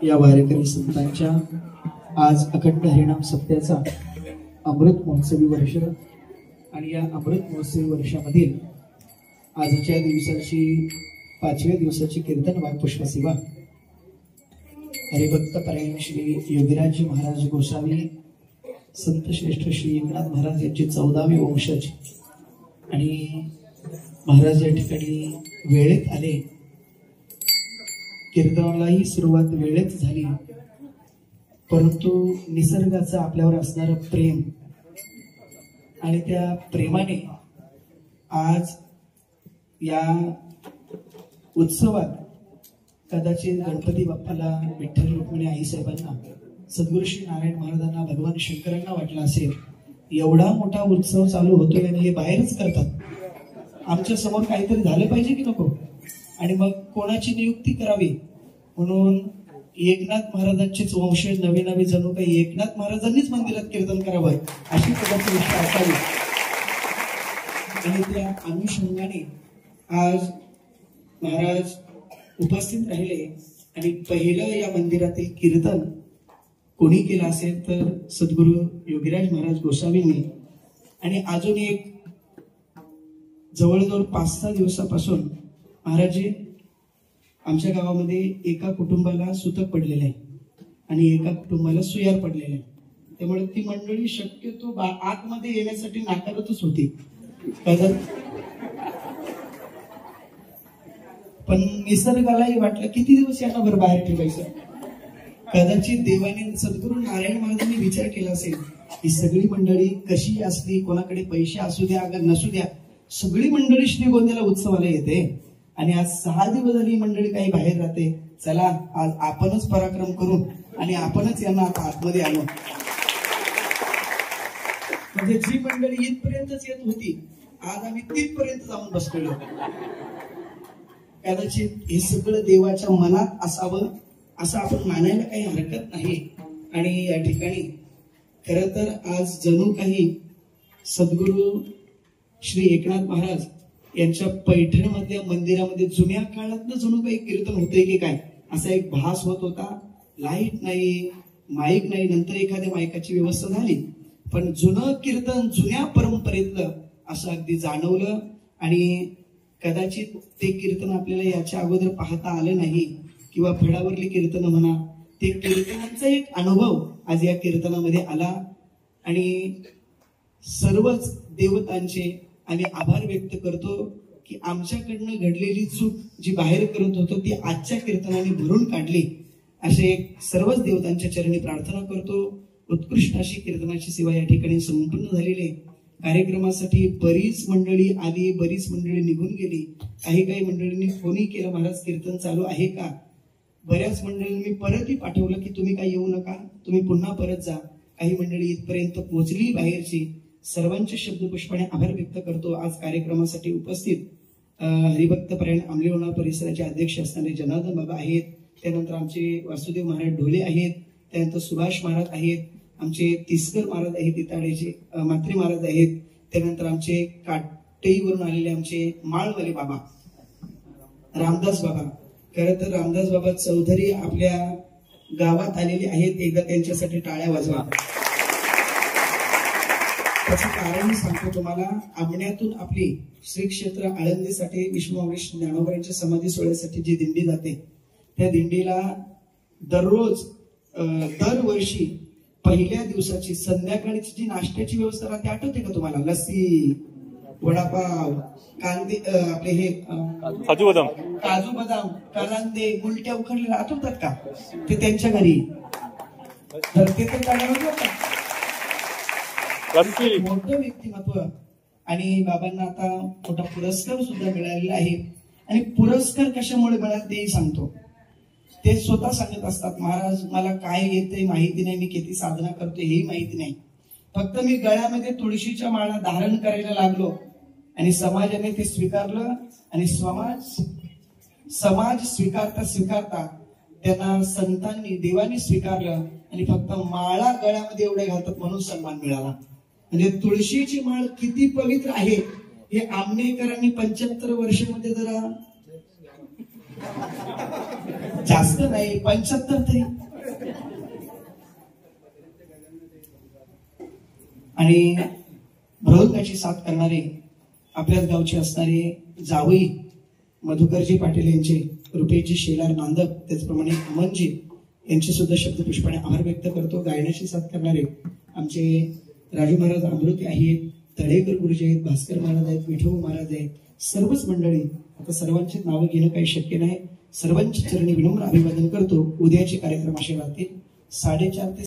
या वारकरी संतांच्या आज अखंड हरिनाम सप्त्याचा अमृत महोत्सवी वर्ष आणि या अमृत महोत्सवी वर्षामधील आजच्या दिवसाची 5व्या दिवसाची कीर्तनवार पुष्पसेवा हरिभक्त परायण श्री योगीराज महाराज गोसावी संत श्रेष्ठ श्री एकनाथ महाराज यांचे 14वे वंशज आणि महाराज या ठिकाणी वेळेत आले. कीर्तनालाही सुरुवात वेळेत झाली, परंतु निसर्गाचं आपल्यावर असणारं प्रेम आणि त्या प्रेमाने आज या उत्सवात कदाचित गणपती बाप्पाला, विठ्ठल रुक्मिणी आईसाहेबांना, सद्गुरू श्री नारायण महाराजांना, भगवान शंकरांना वाटलं असेल एवढा मोठा उत्सव चालू होतोय आणि हे बाहेरच करतात, आमच्या समोर काहीतरी झालं पाहिजे की नको, आणि मग कोणाची नियुक्ती करावी म्हणून एकनाथ महाराजांचेच वंश नवे नवे जणू काही एकनाथ महाराजांनीच मंदिरात कीर्तन करावं अशी प्रकारची गोष्ट असावी. आणि त्या अनुषंगाने आज महाराज उपस्थित राहिले आणि पहिलं या मंदिरातील कीर्तन कोणी केलं असेल तर सद्गुरू योगीराज महाराज गोसावींनी. आणि अजून एक जवळजवळ 5-6 दिवसापासून महाराज आमच्या गावामध्ये एका कुटुंबाला सुतक पडलेलं आहे आणि एका कुटुंबाला सुयार पडलेलं आहे. त्यामुळे ती मंडळी शक्यतो आतमध्ये येण्यासाठी नाकारतच होती. पण निसर्गालाही वाटलं किती दिवस यांना बरं बाहेर ठेवायचं. कदाचित देवाने सद्गुरू नारायण महाराजांनी विचार केला असेल ही सगळी मंडळी कशी असली, कोणाकडे पैसे असू द्या अगर नसू द्या, सगळी मंडळी श्रीगोंद्याला उत्सवाला येते आणि आज 6 दिवस झाली मंडळी काही बाहेर राहते. चला आज आपणच पराक्रम करू आणि आपणच यांना आता आतमध्ये आणू. म्हणजे जी मंडळी इथपर्यंतच येत होती आज आम्ही तिथपर्यंत जाऊन बसलेलो. कदाचित हे सगळं देवाच्या मनात असावं असं आपण मानायला काही हरकत नाही. आणि या ठिकाणी खर तर आज जणू काही सद्गुरू श्री एकनाथ महाराज यांच्या पैठणमधल्या मंदिरामध्ये जुन्या काळातलं जणू काही कीर्तन होतंय की काय असा एक भास होत होता. लाईट नाही, माईक नाही, नंतर एखाद्या माईकाची व्यवस्था झाली, पण जुनं कीर्तन जुन्या परंपरेतलं असं अगदी जाणवलं. आणि कदाचित ते कीर्तन आपल्याला याच्या अगोदर पाहता आलं नाही किंवा फळावरली कीर्तन म्हणा, ते कीर्तनांचा एक अनुभव आज या कीर्तनामध्ये आला. आणि सर्वच देवतांचे आम्ही आभार व्यक्त करतो की आमच्याकडनं घडलेली चूक जी बाहेर करत होतो ती आजच्या कीर्तनाने भरून काढली. असे सर्वच देवतांच्या चरणी प्रार्थना करतो. उत्कृष्ट अशी कीर्तनाची सेवा या ठिकाणी संपन्न झालेली आहे. कार्यक्रमासाठी बरीच मंडळी आली, बरीच मंडळी निघून गेली. काही मंडळींनी फोनही केला, महाराज कीर्तन चालू आहे का. बऱ्याच मंडळींनी परतही पाठवलं की तुम्ही काही येऊ नका, तुम्ही पुन्हा परत जा. काही मंडळी इथपर्यंत पोहोचली बाहेरची. सर्वांच्या शब्दपुष्पाने आभार व्यक्त करतो. आज कार्यक्रमासाठी उपस्थित हरिभक्त परायण आंबलेवाडा परिसराचे अध्यक्ष असणारे जनार्दन बाबा आहेत. त्यानंतर आमचे वासुदेव महाराज ढोले आहेत. त्यानंतर सुभाष महाराज आहेत. आमचे तिसकर महाराज आहेत, इताड्याचे म्हात्रे महाराज आहेत. त्यानंतर आमचे काटेईवरून आलेले आमचे माळवाले बाबा रामदास बाबा. खरं तर रामदास बाबा चौधरी आपल्या गावात आलेले आहेत. एकदा त्यांच्यासाठी टाळ्या वाजवा. त्याचं कारण सांगतो तुम्हाला. आमण्यातून आपली श्री क्षेत्र आळंदीसाठी विष्णू ज्ञानोबा यांच्या समाधी सोहळ्यासाठी जी दिंडी जाते त्या दिंडीला दरवर्षी पहिल्या दिवसाची संध्याकाळची जी नाश्त्याची व्यवस्था राहते आठवते का तुम्हाला. लस्सी, वडापाव, कांदे, आपले हे काजू बदाम, कांदे, गुलट्या उखडलेल्या आठवतात का. ते त्यांच्या घरी तर ते मोठं व्यक्तिमत्व. आणि बाबांना आता मोठा पुरस्कार सुद्धा मिळालेला आहे. आणि पुरस्कार कशामुळे मिळाला तेही सांगतो. ते स्वतः सांगत असतात, महाराज मला काय येते माहिती नाही, मी किती साधना करतो हेही माहिती नाही, फक्त मी गळ्यामध्ये तुळशीच्या माळा धारण करायला लागलो आणि समाजाने ते स्वीकारलं. आणि समाज स्वीकारता त्यांना संतांनी, देवाने स्वीकारलं आणि फक्त माळा गळ्यामध्ये एवढे घालतात म्हणून सन्मान मिळाला. म्हणजे तुळशीची माळ किती पवित्र आहे हे आमनेकरांनी 75 वर्षामध्ये जरा जास्त नाही 75 तरी. आणि मृदंगाची साथ करणारे आपल्याच गावचे असणारे जावई मधुकरजी पाटील यांचे, रुपेशजी शेलार नांदक, त्याचप्रमाणे अमनजी यांचे सुद्धा शब्दपुष्पाने आभार व्यक्त करतो. गायनाची साथ करणारे आमचे राजू महाराज अमृती आहेत, तळेकर गुरुजी आहेत, भास्कर महाराज आहेत, विठोबा महाराज आहेत, सर्वच मंडळी. आता सर्वांची नावं घेणं काही शक्य नाही. सर्वांची चरणी विनम्र अभिवादन करतो. उद्याचे कार्यक्रम असे राहतील 4:30 ते